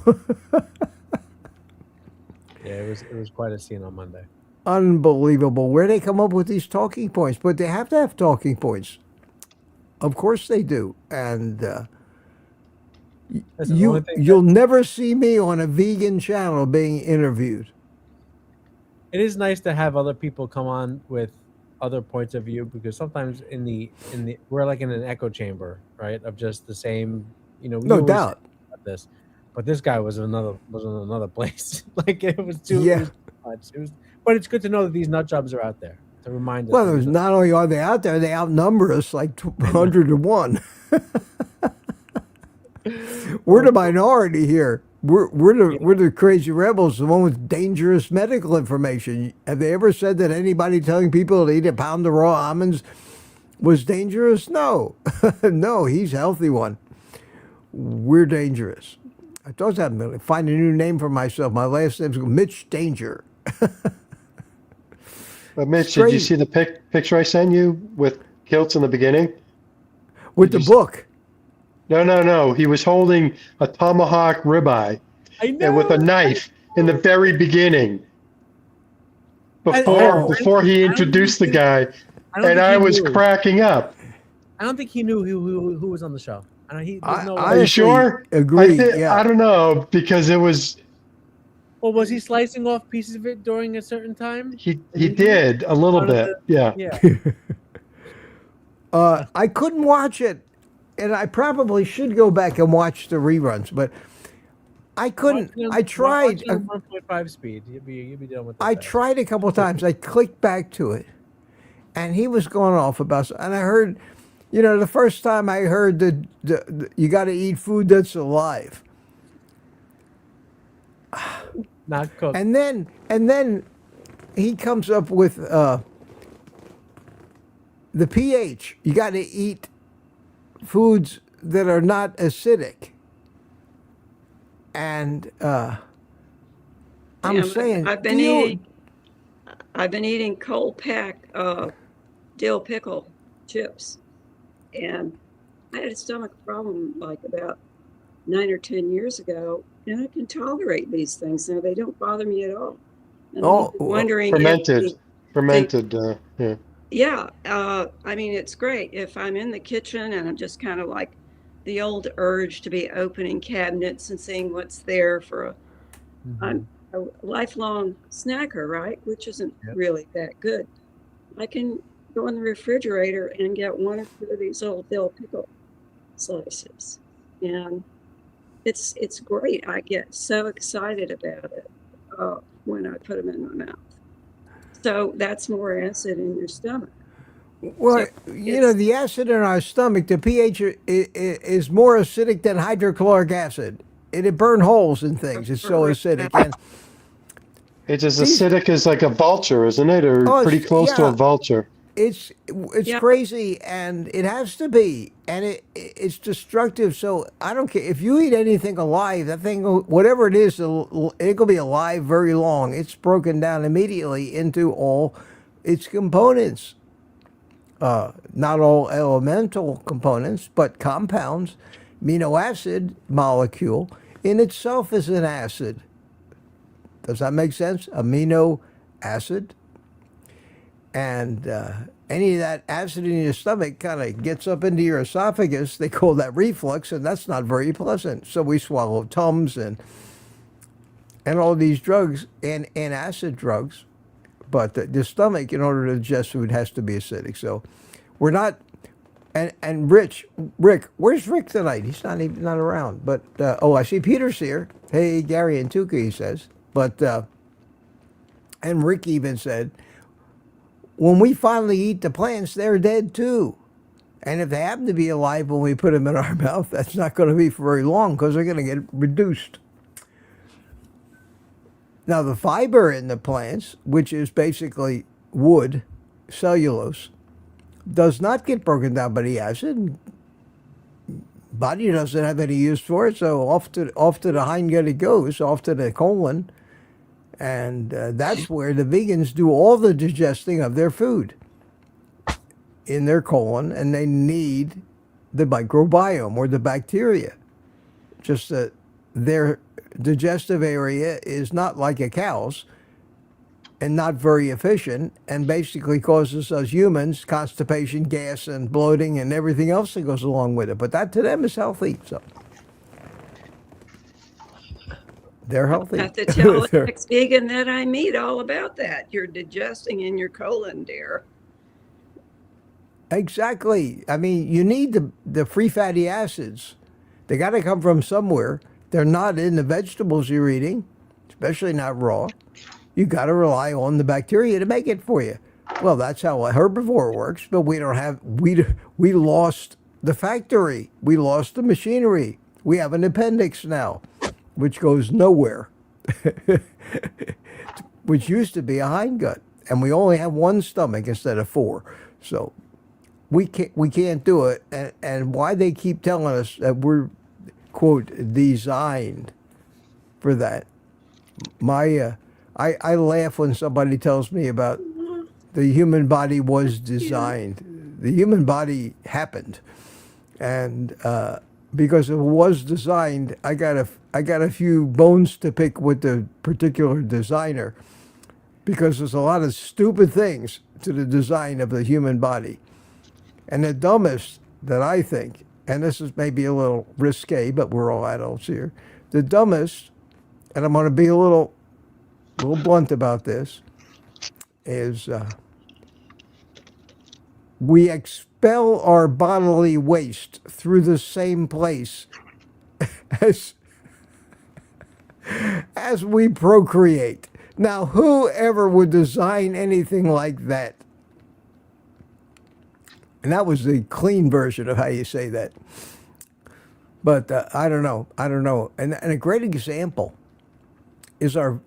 Yeah, it was quite a scene on Monday. Unbelievable. Where they come up with these talking points, but they have to have talking points. Of course they do. And That's the only thing you'll never see me on a vegan channel being interviewed. it is nice to have other people come on with other points of view, because sometimes in the we're like in an echo chamber, right? Of just the same, we No always doubt. say about this. But this guy was in another place. Like it was too Yeah. it was too much. But it's good to know that these nut jobs are out there to remind us. Well, that there's these- not only are they out there, they outnumber us like 100 to 1. We're the minority here. We're the crazy rebels, the one with dangerous medical information. Have they ever said that anybody telling people to eat a pound of raw almonds was dangerous? No. No, he's a healthy one. We're dangerous. I thought I'm going to find a new name for myself. My last name's Mitch Danger. But Mitch, did you Straight. see the picture I sent you with Kiltz in the beginning? With Did the you book. No. He was holding a tomahawk ribeye I know. and with a knife in the very beginning. Before he introduced the guy, and I was cracking up. I don't think he knew who was on the show. I don't, he, there's no I- Are way. you sure? Agreed, yeah. I don't know, because it was Well, was he slicing off pieces of it during a certain time? he did a little One of bit, yeah. Yeah. I couldn't watch it, and I probably should go back and watch the reruns, but I couldn't. I tried. 1.5 speed. You'll be done with that. I tried a couple times. I clicked back to it, and he was going off about. And I heard, the first time I heard the you got to eat food that's alive, Not cooked. and then he comes up with the pH. You got to eat foods that are not acidic. And I'm Yeah, saying, I've been eating cold pack dill pickle chips, and I had a stomach problem like about 9 or 10 years ago, and I can tolerate these things now. They don't bother me at all. And I'm wondering fermented, yeah. Yeah, I mean, it's great if I'm in the kitchen and I'm just kind of like the old urge to be opening cabinets and seeing what's there for I'm a lifelong snacker, right? Which isn't really that good. I can go in the refrigerator and get 1 or 2 of these old dill pickle slices, and it's great. I get so excited about it when I put them in my mouth. So that's more acid in your stomach. Well, you know, the acid in our stomach, the pH is more acidic than hydrochloric acid. It burn holes in things. It's so acidic. And It's as these, acidic as like a vulture, isn't it? Or oh, pretty close to a yeah, vulture. it's Yeah. crazy, and it has to be, and it's destructive. So I don't care if you eat anything alive. That thing, whatever it is, it'll be alive very long. It's broken down immediately into all its components. Not all elemental components, but compounds. Amino acid molecule in itself is an acid. Does that make sense? Amino acid. And any of that acid in your stomach kind of gets up into your esophagus. They call that reflux, and that's not very pleasant. So we swallow Tums and all these drugs and acid drugs. But the stomach, in order to digest food, has to be acidic. So we're not. And Rick, where's Rick tonight? He's not around. But I see Peter's here. Hey, Gary and Tuka, he says. But and Rick even said, when we finally eat the plants, they're dead too. And if they happen to be alive when we put them in our mouth, that's not going to be for very long because they're going to get reduced. Now, the fiber in the plants, which is basically wood, cellulose, does not get broken down by the acid. Body doesn't have any use for it, so off to the hindgut it goes, off to the colon. And that's where the vegans do all the digesting of their food, in their colon, and they need the microbiome or the bacteria. Just that their digestive area is not like a cow's and not very efficient, and basically causes us humans constipation, gas, and bloating, and everything else that goes along with it. But that to them is healthy. So they're healthy. I have to tell the next vegan that I meet all about that. You're digesting in your colon, dear. Exactly. I mean, you need the free fatty acids. They got to come from somewhere. They're not in the vegetables you're eating, especially not raw. You got to rely on the bacteria to make it for you. Well, that's how a herbivore works, but we don't have, we lost the factory. We lost the machinery. We have an appendix now, which goes nowhere, which used to be a hindgut. And we only have one stomach instead of four. So we can't do it. And why they keep telling us that we're, quote, designed for that. I laugh when somebody tells me about the human body was designed. The human body happened. And because it was designed, I got a few bones to pick with the particular designer, because there's a lot of stupid things to the design of the human body. And the dumbest that I think, and this is maybe a little risque, but we're all adults here, the dumbest, and I'm going to be a little blunt about this, is we expel our bodily waste through the same place as we procreate. Now, whoever would design anything like that? And that was the clean version of how you say that. But I don't know. And a great example is our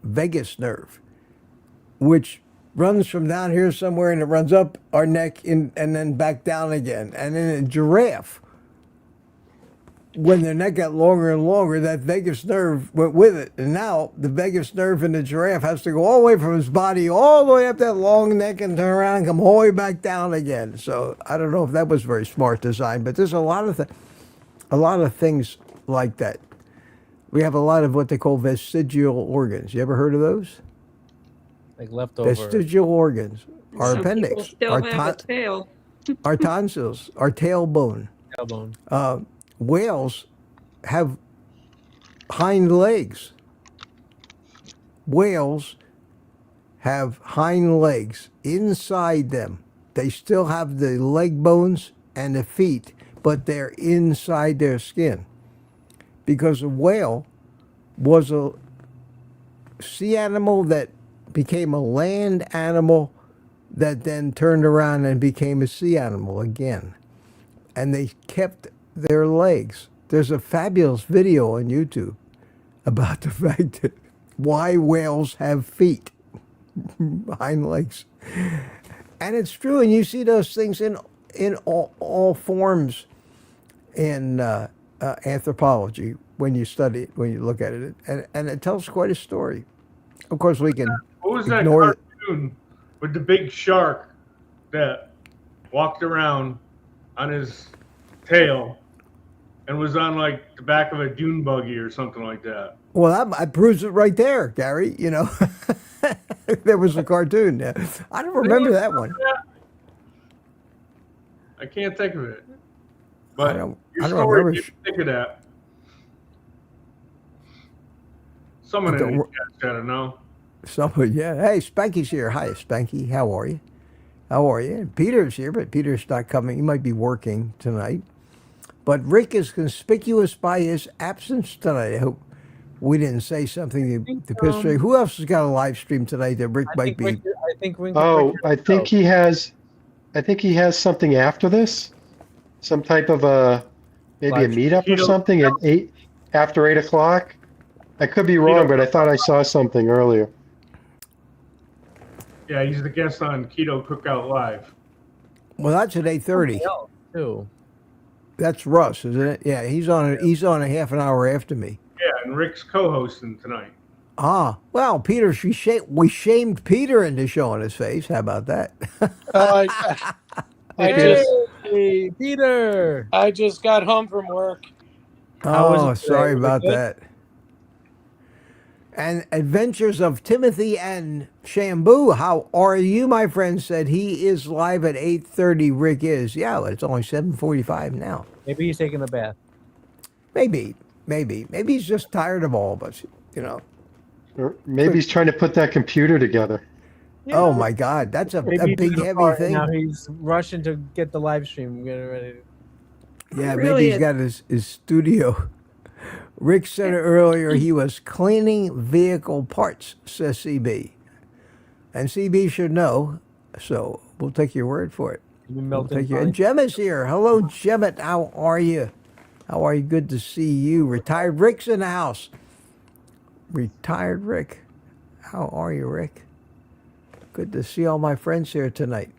vagus nerve, which runs from down here somewhere and it runs up our neck and then back down again. And in a giraffe, when their neck got longer and longer, that vagus nerve went with it. And now the vagus nerve in the giraffe has to go all the way from his body all the way up that long neck and turn around and come all the way back down again. So I don't know if that was very smart design, but there's a lot of things like that. We have a lot of what they call vestigial organs. You ever heard of those? Like leftover. Vestigial organs. Our Some appendix, people still have a tail. our tonsils, our tailbone. Tailbone. Whales have hind legs. Whales have hind legs inside them. They still have the leg bones and the feet, but they're inside their skin. Because a whale was a sea animal that became a land animal that then turned around and became a sea animal again. And they kept their legs. There's a fabulous video on YouTube about the fact that why whales have feet, hind legs. And it's true, and you see those things in all forms in anthropology when you study it, when you look at it, and it tells quite a story. Of course, we can What was that ignore cartoon with the big shark that walked around on his tail and was on like the back of a dune buggy or something like that? Well, that proves it right there, Gary. You know, there was a cartoon. I don't remember that one. I can't think of it. But I don't story remember. made me think of that. Someone in the chat's got to know. Somebody, yeah. Hey, Spanky's here. Hi, Spanky. How are you? How are you? And Peter's here, but Peter's not coming. He might be working tonight. But Rick is conspicuous by his absence tonight. I hope we didn't say something to piss Rick. Who else has got a live stream tonight that Rick might be? I think Rick. I think he has. I think he has something after this. Some type of maybe a meetup or something at 8:00. I could be wrong, but I thought I saw something earlier. Yeah, he's the guest on Keto Cookout Live. Well, that's at 8:30. Too. That's Russ, isn't it? Yeah, he's on. He's on a half an hour after me. Yeah, and Rick's co-hosting tonight. Ah, well, Peter, we shamed Peter into showing his face. How about that? Hey, Peter. I just got home from work. Oh, sorry about that. And Adventures of Timothy and Shambu, how are you, my friend? Said he is live at 8:30. Rick is. Yeah, but it's only 7:45 now. Maybe he's taking a bath. Maybe he's just tired of all of us, you know. Or maybe he's trying to put that computer together. Yeah. Oh my God, that's a Maybe big he's heavy thing. Now he's rushing to get the live stream ready. Yeah, Really, maybe he's got his studio. Rick said earlier he was cleaning vehicle parts, says CB. And CB should know, so we'll take your word for it. We'll take you. And Gemma's here. Hello, Gemma. How are you? How are you? Good to see you. Retired Rick's in the house. Retired Rick. How are you, Rick? Good to see all my friends here tonight.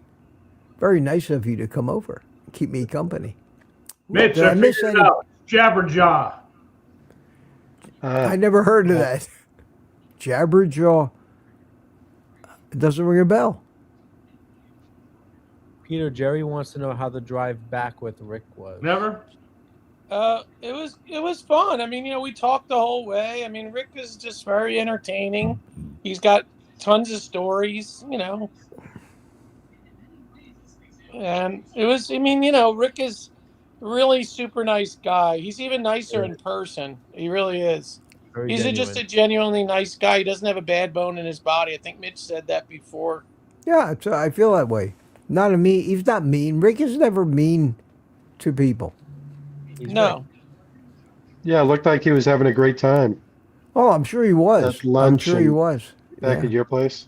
Very nice of you to come over. Keep me company. Mitch, I figured it out. Jabberjaw. I never heard of that. Jabberjaw. It doesn't ring a bell. Peter, Jerry wants to know how the drive back with Rick was. Never? It was fun. I mean, we talked the whole way. I mean, Rick is just very entertaining. He's got tons of stories, And it was, Rick is really super nice guy. He's even nicer in person. He really is. He's just a genuinely nice guy. He doesn't have a bad bone in his body. I think Mitch said that before. Yeah, I feel that way. He's not mean. Rick is never mean to people. No. Yeah, it looked like he was having a great time. Oh, I'm sure he was. At lunch I'm sure he was. Back at your place?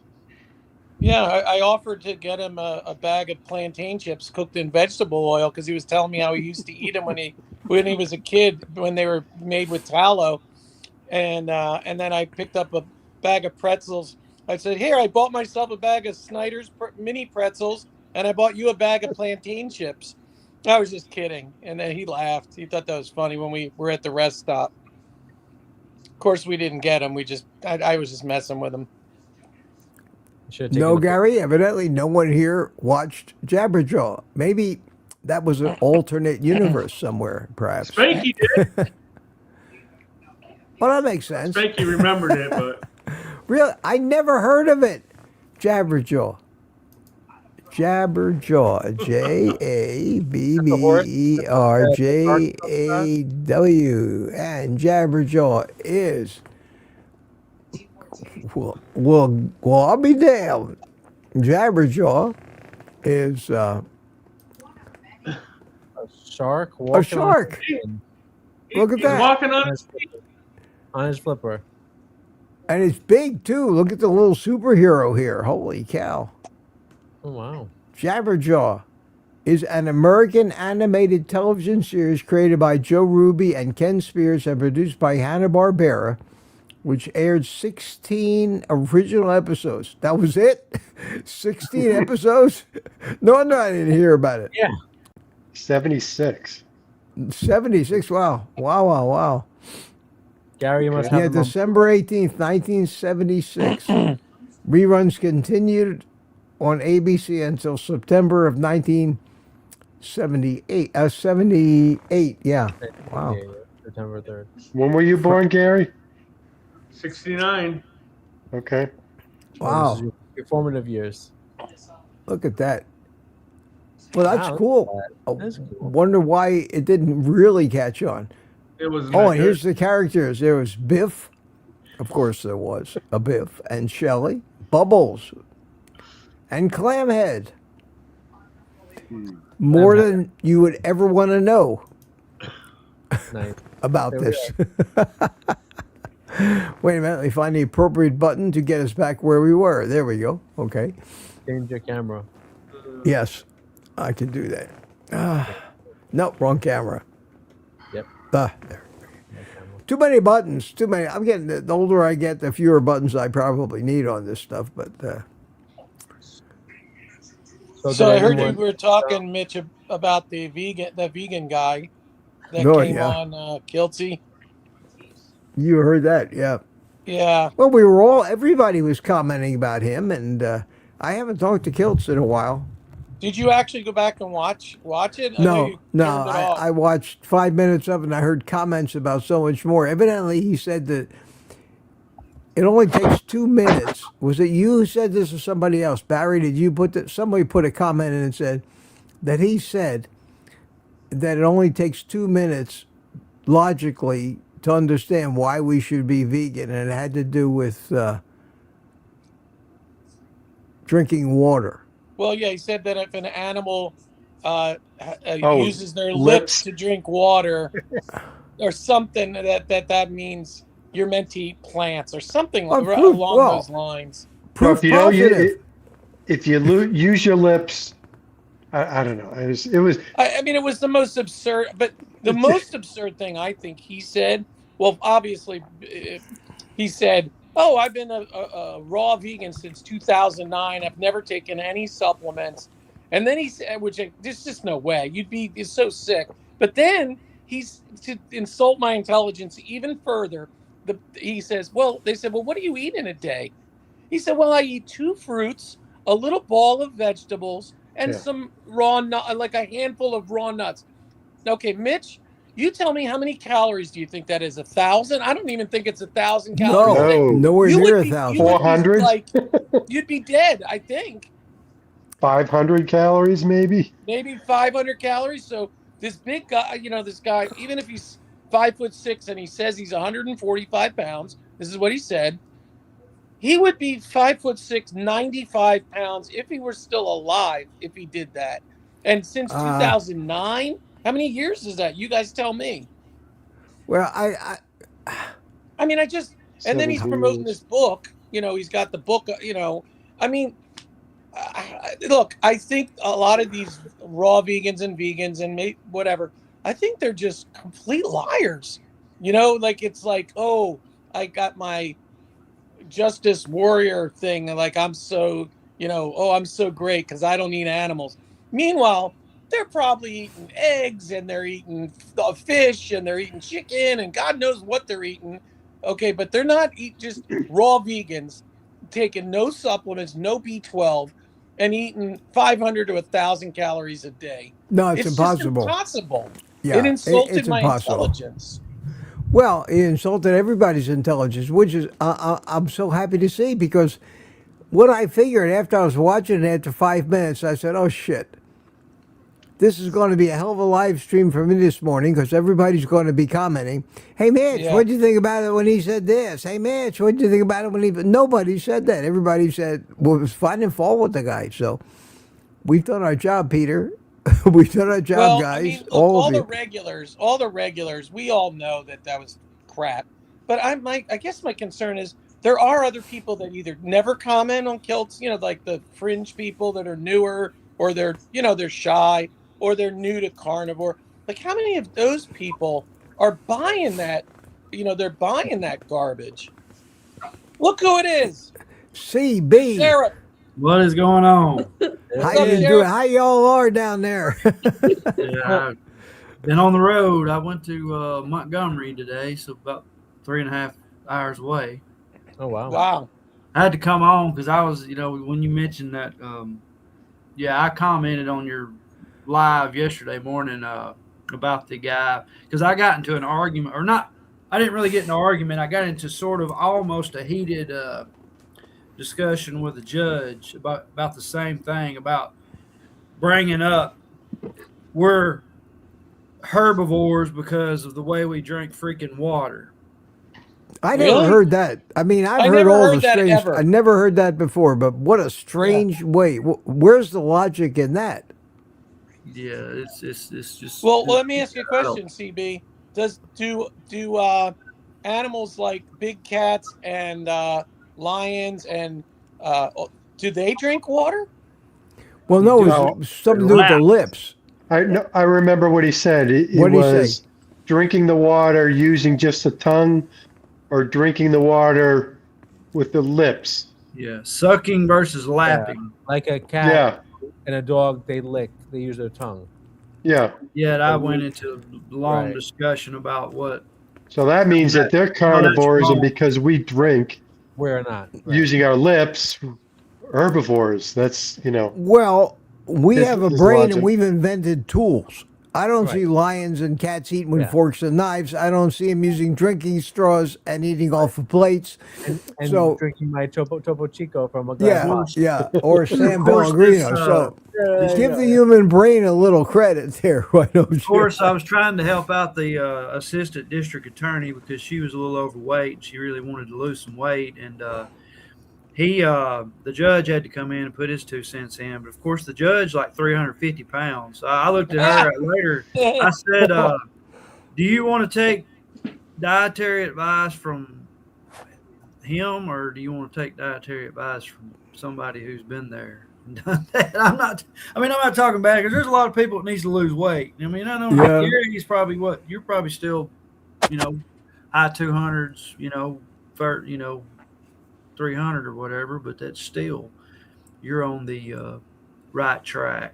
Yeah, I offered to get him a bag of plantain chips cooked in vegetable oil because he was telling me how he used to eat them when he was a kid, when they were made with tallow. And then I picked up a bag of pretzels. I said, here, I bought myself a bag of Snyder's mini pretzels, and I bought you a bag of plantain chips. I was just kidding. And then he laughed. He thought that was funny when we were at the rest stop. Of course, we didn't get him. I was just messing with him. No, Gary, evidently no one here watched Jabberjaw. Maybe that was an alternate universe somewhere, perhaps. Spanky did. Well, that makes sense. Spanky remembered it, but... Really? I never heard of it. Jabberjaw. Jabberjaw. Jabberjaw. And Jabberjaw is... Well, I'll be damned. Jabberjaw is... a shark? A shark. Look at that. He's walking on his feet. On his flipper. And it's big, too. Look at the little superhero here. Holy cow. Oh, wow. Jabberjaw is an American animated television series created by Joe Ruby and Ken Spears and produced by Hanna-Barbera, which aired 16 original episodes. That was it? 16 episodes? No wonder I didn't hear about it. Yeah. 76. 76. Wow. Wow. Gary, you must have Yeah, him on- December 18th, 1976. Reruns continued on ABC until September of 1978. 78, yeah. Wow. Yeah, September 3rd. When were you born, Gary? 69. Okay. Wow. This is your formative years. Look at that. Well, that's Wow, cool. That's cool. Wonder why it didn't really catch on. It was. Oh, and here's the characters. There was Biff. Of course there was a Biff. And Shelley. Bubbles. And Clamhead. More than you would ever want to know Nice. about There we this. Wait a minute. Let me find the appropriate button to get us back where we were. There we go. Okay. Change your camera. Yes, I can do that. No, wrong camera. Yep. There. Too many buttons. Too many. I'm getting the older I get, the fewer buttons I probably need on this stuff. But So I did heard you anyone- were talking, Mitch, about the vegan guy that Oh, came yeah. on Kiltsy. you heard that, yeah. Yeah. Well, everybody was commenting about him, and I haven't talked to Kilts in a while. Did you actually go back and watch it? I know you No. turned it off. I watched 5 minutes of it, and I heard comments about so much more. Evidently, he said that it only takes 2 minutes. Was it you who said this or somebody else? Barry, did you put that? Somebody put a comment in and said that he said that it only takes 2 minutes logically to understand why we should be vegan, and it had to do with drinking water. Well, yeah, he said that if an animal Oh, uses their lips. lips to drink water or something, that means you're meant to eat plants or something Oh, along well, those lines. Well, Proof if you don't positive. if you use your lips, I don't know. It was I mean, it was the most absurd, but the most absurd thing I think he said, well, obviously, he said, oh, I've been a raw vegan since 2009. I've never taken any supplements. And then he said, there's just no way. It's so sick. But then to insult my intelligence even further, he says, they said, well, what do you eat in a day? He said, well, I eat 2 fruits, a little ball of vegetables, and some raw nut, like a handful of raw nuts. Okay, Mitch, you tell me how many calories do you think that is? 1,000? I don't even think it's 1,000 calories. No. Nowhere You near would be- 1,000. you would be 400? you'd be dead, I think. 500 calories, maybe. Maybe 500 calories. So this big guy, this guy, even if he's 5'6" and he says he's 145 pounds, this is what he said. He would be 5'6", 95 pounds if he were still alive, if he did that. And since 2009, how many years is that? You guys tell me. Well, I mean, and then he's 17 promoting years. this book. He's got the book, I mean, look, I think a lot of these raw vegans and whatever, I think they're just complete liars. Like it's like, oh, I got my justice warrior thing. Like I'm so, I'm so great because I don't eat animals. Meanwhile, they're probably eating eggs and they're eating fish and they're eating chicken and God knows what they're eating. Okay, but they're not just raw vegans, taking no supplements, no B12, and eating 500 to 1,000 calories a day. no, it's impossible. Just impossible. Yeah, It insulted it's my impossible. intelligence. Well, he insulted everybody's intelligence, which is I'm so happy to see, because what I figured after I was watching it after 5 minutes, I said, oh, shit. This is going to be a hell of a live stream for me this morning, because everybody's going to be commenting. Hey, Mitch, Yeah. what'd you think about it when he said this? Hey, Mitch, what'd you think about it when he... Nobody said that. Everybody said, well, it was finding fault with the guy. So we've done our job, Peter. We've done our job, guys. I mean, look, all all of the you. regulars, we all know that was crap. But I guess my concern is, there are other people that either never comment on kilts, like the fringe people that are newer, or they're shy, or they're new to carnivore. Like, how many of those people are buying that? They're buying that garbage. Look who it is. CB. Sheriff. What is going on? How up, you Sheriff? doing? How y'all are down there? Yeah, I've been on the road. I went to Montgomery today, so about 3.5 hours away. Oh wow. Wow. I had to come on because I was, when you mentioned that, I commented on your live yesterday morning about the guy, because I got into an argument, or not, I didn't really get in an argument. I got into sort of almost a heated discussion with a judge about the same thing, about bringing up we're herbivores because of the way we drink freaking water. I never Really? heard that. I mean, I've I heard never all heard the that strange. ever. I never heard that before. But what a strange way. Where's the logic in that? Yeah, it's just. Well, let me ask you a question, CB. Do animals like big cats and lions and do they drink water? Well, no, No, it's something to do with the lips. I remember what he said. It What'd he was say? drinking the water using just the tongue, or drinking the water with the lips. Yeah, sucking versus lapping. Like a cat Yeah, and a dog, they lick. They use their tongue. yeah. Yeah, I went into a long Right. discussion about what. So that means that they're carnivores, and wrong. because we drink We're not. Right. using our lips, herbivores. That's Well, we This have a is brain logic. and we've invented tools. I don't Right. see lions and cats eating with Yeah. forks and knives. I don't see them using drinking straws and eating off of plates. And So- drinking my Topo Chico from a glass Yeah, bottle. yeah, or San course, Pellegrino. this, So Yeah, give yeah. the human brain a little credit there. Why don't you? Of course, I was trying to help out the assistant district attorney because she was a little overweight and she really wanted to lose some weight. And the judge had to come in and put his 2 cents in. But of course, the judge, like 350 pounds. So I looked at her later. I said, do you want to take dietary advice from him, or do you want to take dietary advice from somebody who's been there and done that? I'm not talking bad, because there's a lot of people that needs to lose weight. I mean, I know Yeah. Gary's probably you're probably still, high 200s, 300 or whatever, but that's still, you're on the right track.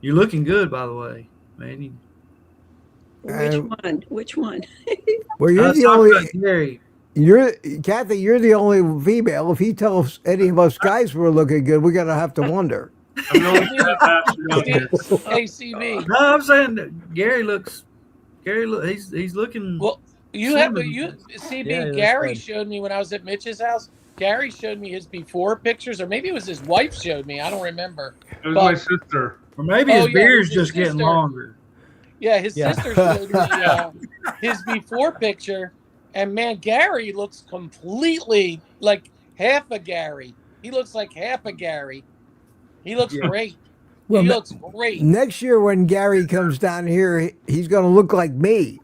You're looking good, by the way, man. Which one? Well, you're Let's the talk only. about Gary. Kathy, you're the only female. If he tells any of us guys we're looking good, we're gonna have to wonder. I'm the only fat bastard out there. Hey, CB. No, I'm saying that Gary, he's looking. Well, CB. Yeah, that's Gary good. showed me when I was at Mitch's house. Gary showed me his before pictures, or maybe it was his wife showed me. I don't remember. It was my sister. or maybe Oh, his yeah, beard's his just getting sister. longer. Yeah, his Yeah. sister showed me his before picture, and man, Gary looks completely like half a Gary. He looks like half a Gary. He looks Yeah. great. Well, He looks great. Next year when Gary comes down here, he's gonna look like me.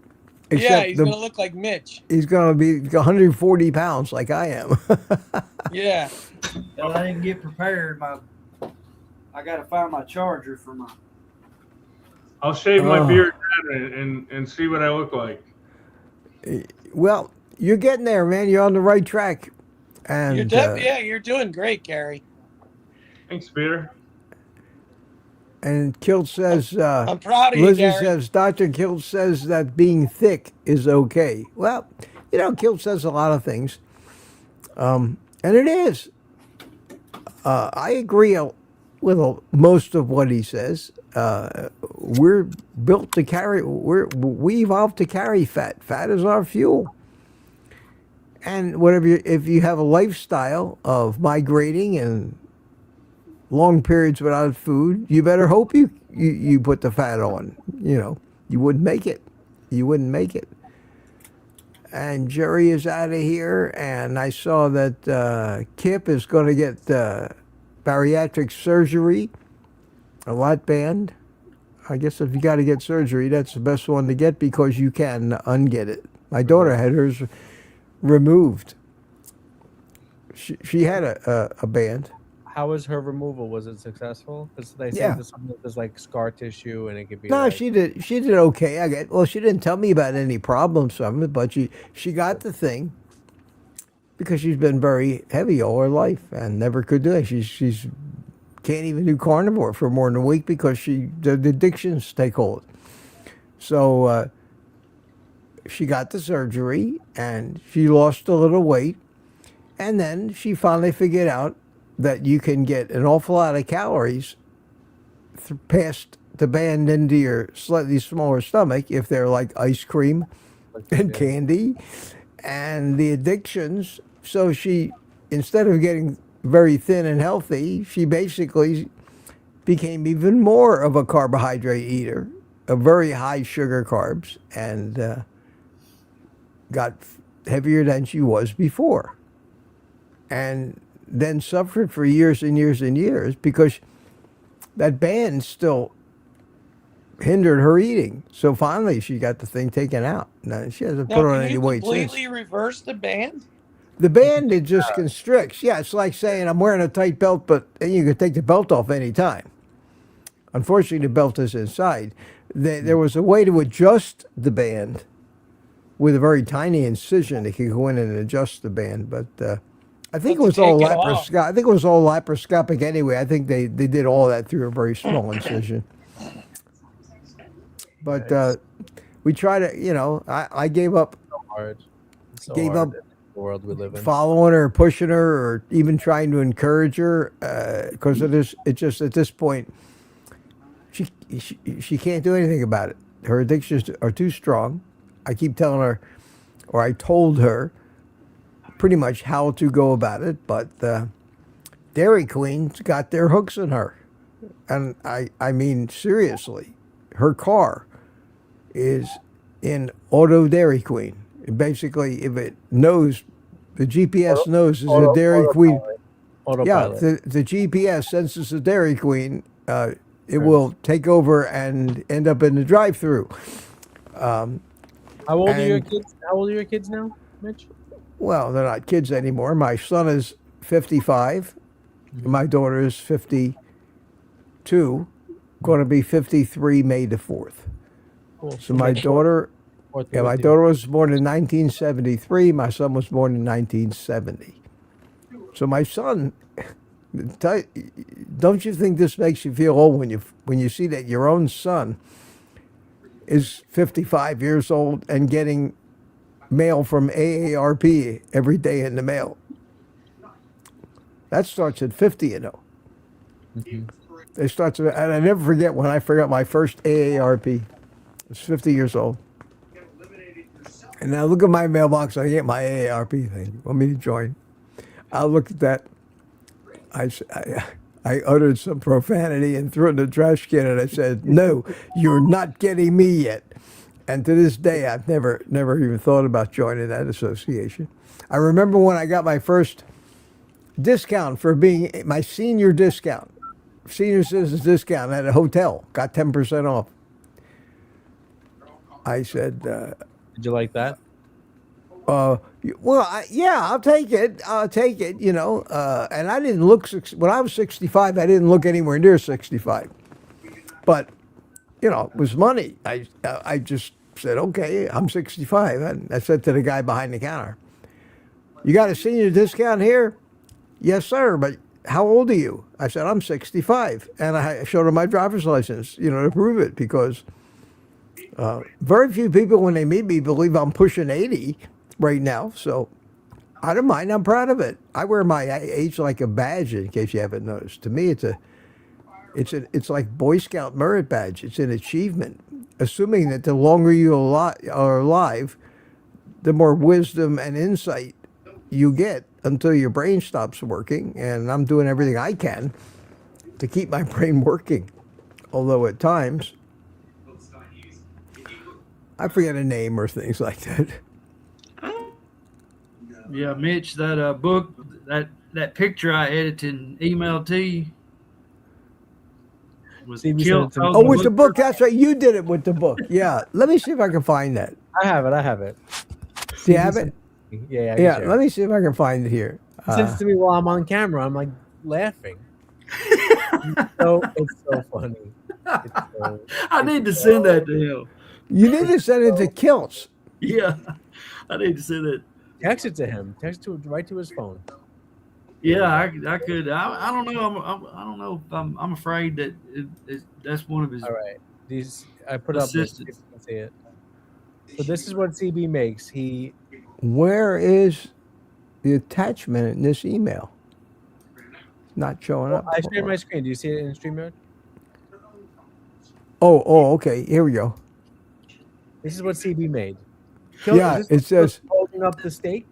Yeah, Except he's gonna look like Mitch. he's gonna be 140 pounds like I am. Yeah. Well, I didn't get prepared. I got to find my charger for my. I'll shave my Oh. beard and see what I look like. Well, you're getting there, man. You're on the right track. And You're doing great, Gary. Thanks, Peter. and Kilt says, I'm proud of you, Lizzie Gary. says, Dr. Kilt says that being thick is okay. Well, Kilt says a lot of things. And it is. I agree with most of what he says. We're built to carry, we evolved to carry fat. Fat is our fuel. And if you have a lifestyle of migrating and long periods without food, you better hope you put the fat on. You wouldn't make it. You wouldn't make it. And Jerry is out of here, and I saw that Kip is going to get bariatric surgery, a lot band. I guess if you got to get surgery, that's the best one to get because you can unget it. My daughter had hers removed. she had a band. How was her removal? Was it successful? Because they say Yeah. there's like scar tissue and it could be. No, like, she did okay. Well, she didn't tell me about any problems from it, but she got the thing because she's been very heavy all her life and never could do it. She's can't even do carnivore for more than a week because the addictions take hold. So she got the surgery and she lost a little weight, and then she finally figured out that you can get an awful lot of calories past the band into your slightly smaller stomach if they're like ice cream and candy and the addictions. So she, instead of getting very thin and healthy, she basically became even more of a carbohydrate eater, a very high sugar carbs, and got heavier than she was before. And then suffered for years and years and years because that band still hindered her eating. So finally, she got the thing taken out. Now, she hasn't put on any weight since. Completely reverse the band? The band, it just constricts. Yeah, it's like saying I'm wearing a tight belt, but then you can take the belt off any time. Unfortunately, the belt is inside. There was a way to adjust the band with a very tiny incision. They could go in and adjust the band, but I think it was all laparoscopic. I think it was all laparoscopic anyway. I think they did all that through a very small incision. But we try to, I gave up. So hard. It's so gave hard up in the world we live in. following her, pushing her, or even trying to encourage her, because it just at this point, she can't do anything about it. Her addictions are too strong. I keep telling her, or I told her, pretty much how to go about it, but Dairy Queen's got their hooks in her. And I mean, seriously, her car is in Auto Dairy Queen. Basically, if it knows, the GPS knows is a Dairy Queen. Autopilot. Yeah, the GPS senses a Dairy Queen. It will take over and end up in the drive-through. How old are your kids? How old are your kids now, Mitch? Well, they're not kids anymore. My son is 55. My daughter is 52. Going to be 53 May the 4th. Cool. So my daughter, my daughter was born in 1973. My son was born in 1970. So my son, don't you think this makes you feel old when you see that your own son is 55 years old and getting mail from AARP every day in the mail? That starts at 50, Mm-hmm. It starts, and I never forget when I forgot my first AARP. I was 50 years old. And now look at my mailbox. I get my AARP thing. You want me to join? I looked at that. I uttered some profanity and threw it in the trash can, and I said, "No, you're not getting me yet." And to this day, I've never even thought about joining that association. I remember when I got my first discount for being my senior discount, senior citizens discount at a hotel, got 10% off. I said, Did you like that? well, I'll take it. I'll take it, and I didn't look, when I was 65, I didn't look anywhere near 65. But, it was money. I just said, okay, I'm 65. And I said to the guy behind the counter, "You got a senior discount here?" "Yes, sir, but how old are you?" I said, "I'm 65. And I showed him my driver's license, to prove it, because very few people, when they meet me, believe I'm pushing 80 right now. So I don't mind. I'm proud of it. I wear my age like a badge, in case you haven't noticed. To me, it's like Boy Scout merit badge. It's an achievement. Assuming that the longer you are alive, the more wisdom and insight you get until your brain stops working. And I'm doing everything I can to keep my brain working. Although at times, I forget a name or things like that. Yeah, Mitch, that book, that picture I edited and emailed to you was killed. Oh, with the book. That's right. You did it with the book. Yeah. Let me see if I can find that. I have it. Do you have it? Yeah. Yeah. Let me see if I can find it here. sends it to me while I'm on camera. I'm like laughing. It's so funny. I need to send that to him. You need to send it to Kilts. Yeah, I need to send it. Text it to him. Text it right to his phone. Yeah, I could. I don't know. I don't know. I'm afraid that that's one of his. All right. I put up this. So you can see it. So this is what CB makes. Where is the attachment in this email? Not showing up. I shared my screen. Do you see it in StreamYard? Oh, okay. Here we go. This is what CB made. Yeah, it says holding up the steak.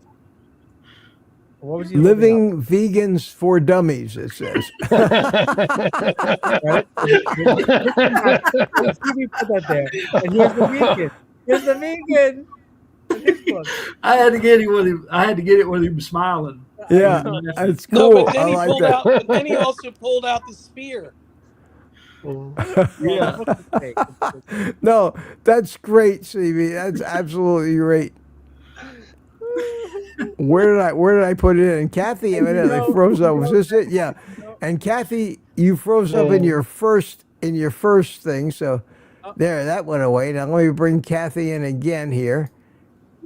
What was he Living Vegans for Dummies, it says. Right? CB put that there. And here's the vegan. Here's the vegan. I had to get it when he was smiling. Yeah, that's cool. No, but then I he like that. but then he also pulled out the spear. Yeah. No, that's great, CB. That's absolutely great. Where did I put it in? Kathy evidently froze up. Was this it? Yeah. And Kathy, you froze up in your first thing. So there, that went away. Now let me bring Kathy in again here.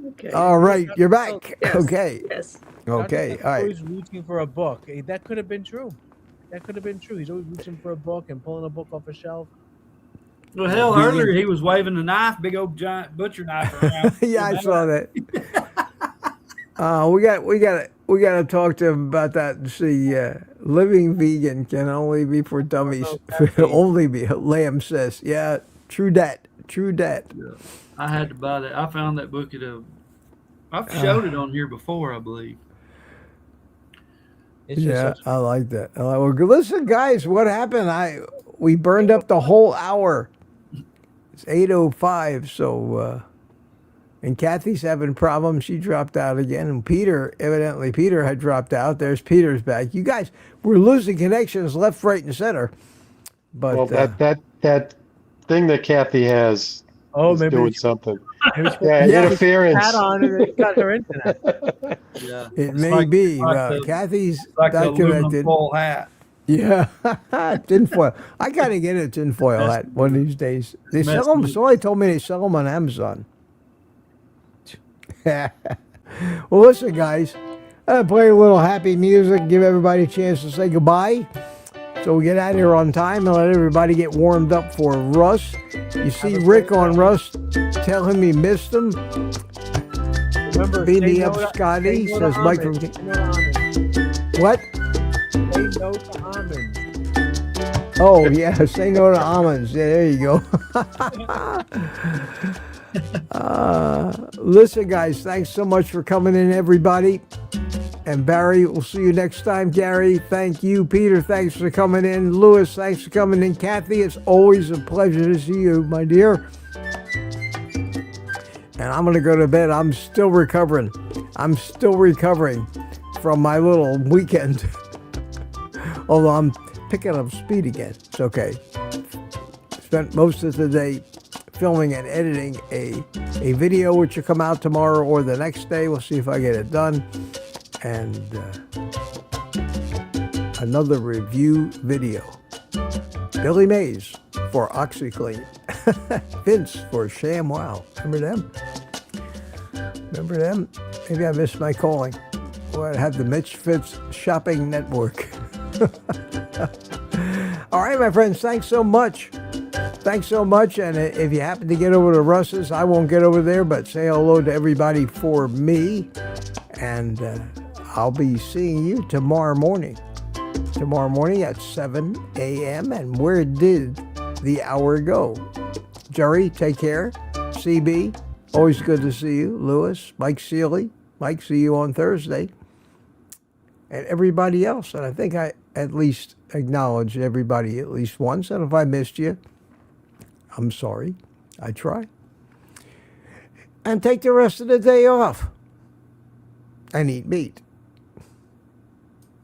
Okay. All right, you're back. Yes. Okay. Yes. Okay. All right. Always reaching for a book. That could have been true. That could have been true. He's always reaching for a book and pulling a book off a shelf. Well, hell, earlier he was waving the knife, big old giant butcher knife around. Yeah, I saw that. We got to talk to him about that and see. Living vegan can only be for dummies. Only be. Lamb says, "Yeah, true that. True that." Yeah. I had to buy that. I found that book at I've showed it on here before, I believe. Yeah, I like that. Well, listen, guys, what happened? We burned up the whole hour. It's 8:05, so and Kathy's having problems. She dropped out again, and Peter had dropped out. There's Peter's back. You guys, we're losing connections left, right, and center. But Well, that thing that Kathy has is maybe doing something. Yeah, Interference. Hat on and it got her internet. Yeah, it may be. Kathy's not connected. Full hat. Yeah, tinfoil. I gotta get a tinfoil hat one of these days. They sell them. Somebody told me they sell them on Amazon. Well, listen, guys. I'm play a little happy music, give everybody a chance to say goodbye. So we get out of here on time and let everybody get warmed up for Russ. You see Rick on Russ. Tell him you missed him. Remember, Beat me up, Scotty, says Mike from. What? Say no to almonds. Oh, yeah, say no to almonds. Yeah, there you go. Listen, guys, thanks so much for coming in, everybody. And Barry, we'll see you next time. Gary, thank you. Peter, thanks for coming in. Lewis, thanks for coming in. Kathy, it's always a pleasure to see you, my dear. And I'm going to go to bed. I'm still recovering from my little weekend. Although I'm picking up speed again. It's okay. Spent most of the day filming and editing a video which will come out tomorrow or the next day. We'll see if I get it done. And another review video. Billy Mays for OxyClean. Vince for ShamWow. Remember them? Maybe I missed my calling. Or I have the Mitch Fitz Shopping Network. All right, my friends, thanks so much. And if you happen to get over to Russ's, I won't get over there, but say hello to everybody for me. And I'll be seeing you tomorrow morning. At 7 a.m. And where did the hour go? Jerry, take care. CB, always good to see you. Lewis, Mike Seeley. Mike, see you on Thursday. And everybody else. And I think I at least acknowledged everybody at least once. And if I missed you, I'm sorry. I try. And take the rest of the day off. And eat meat.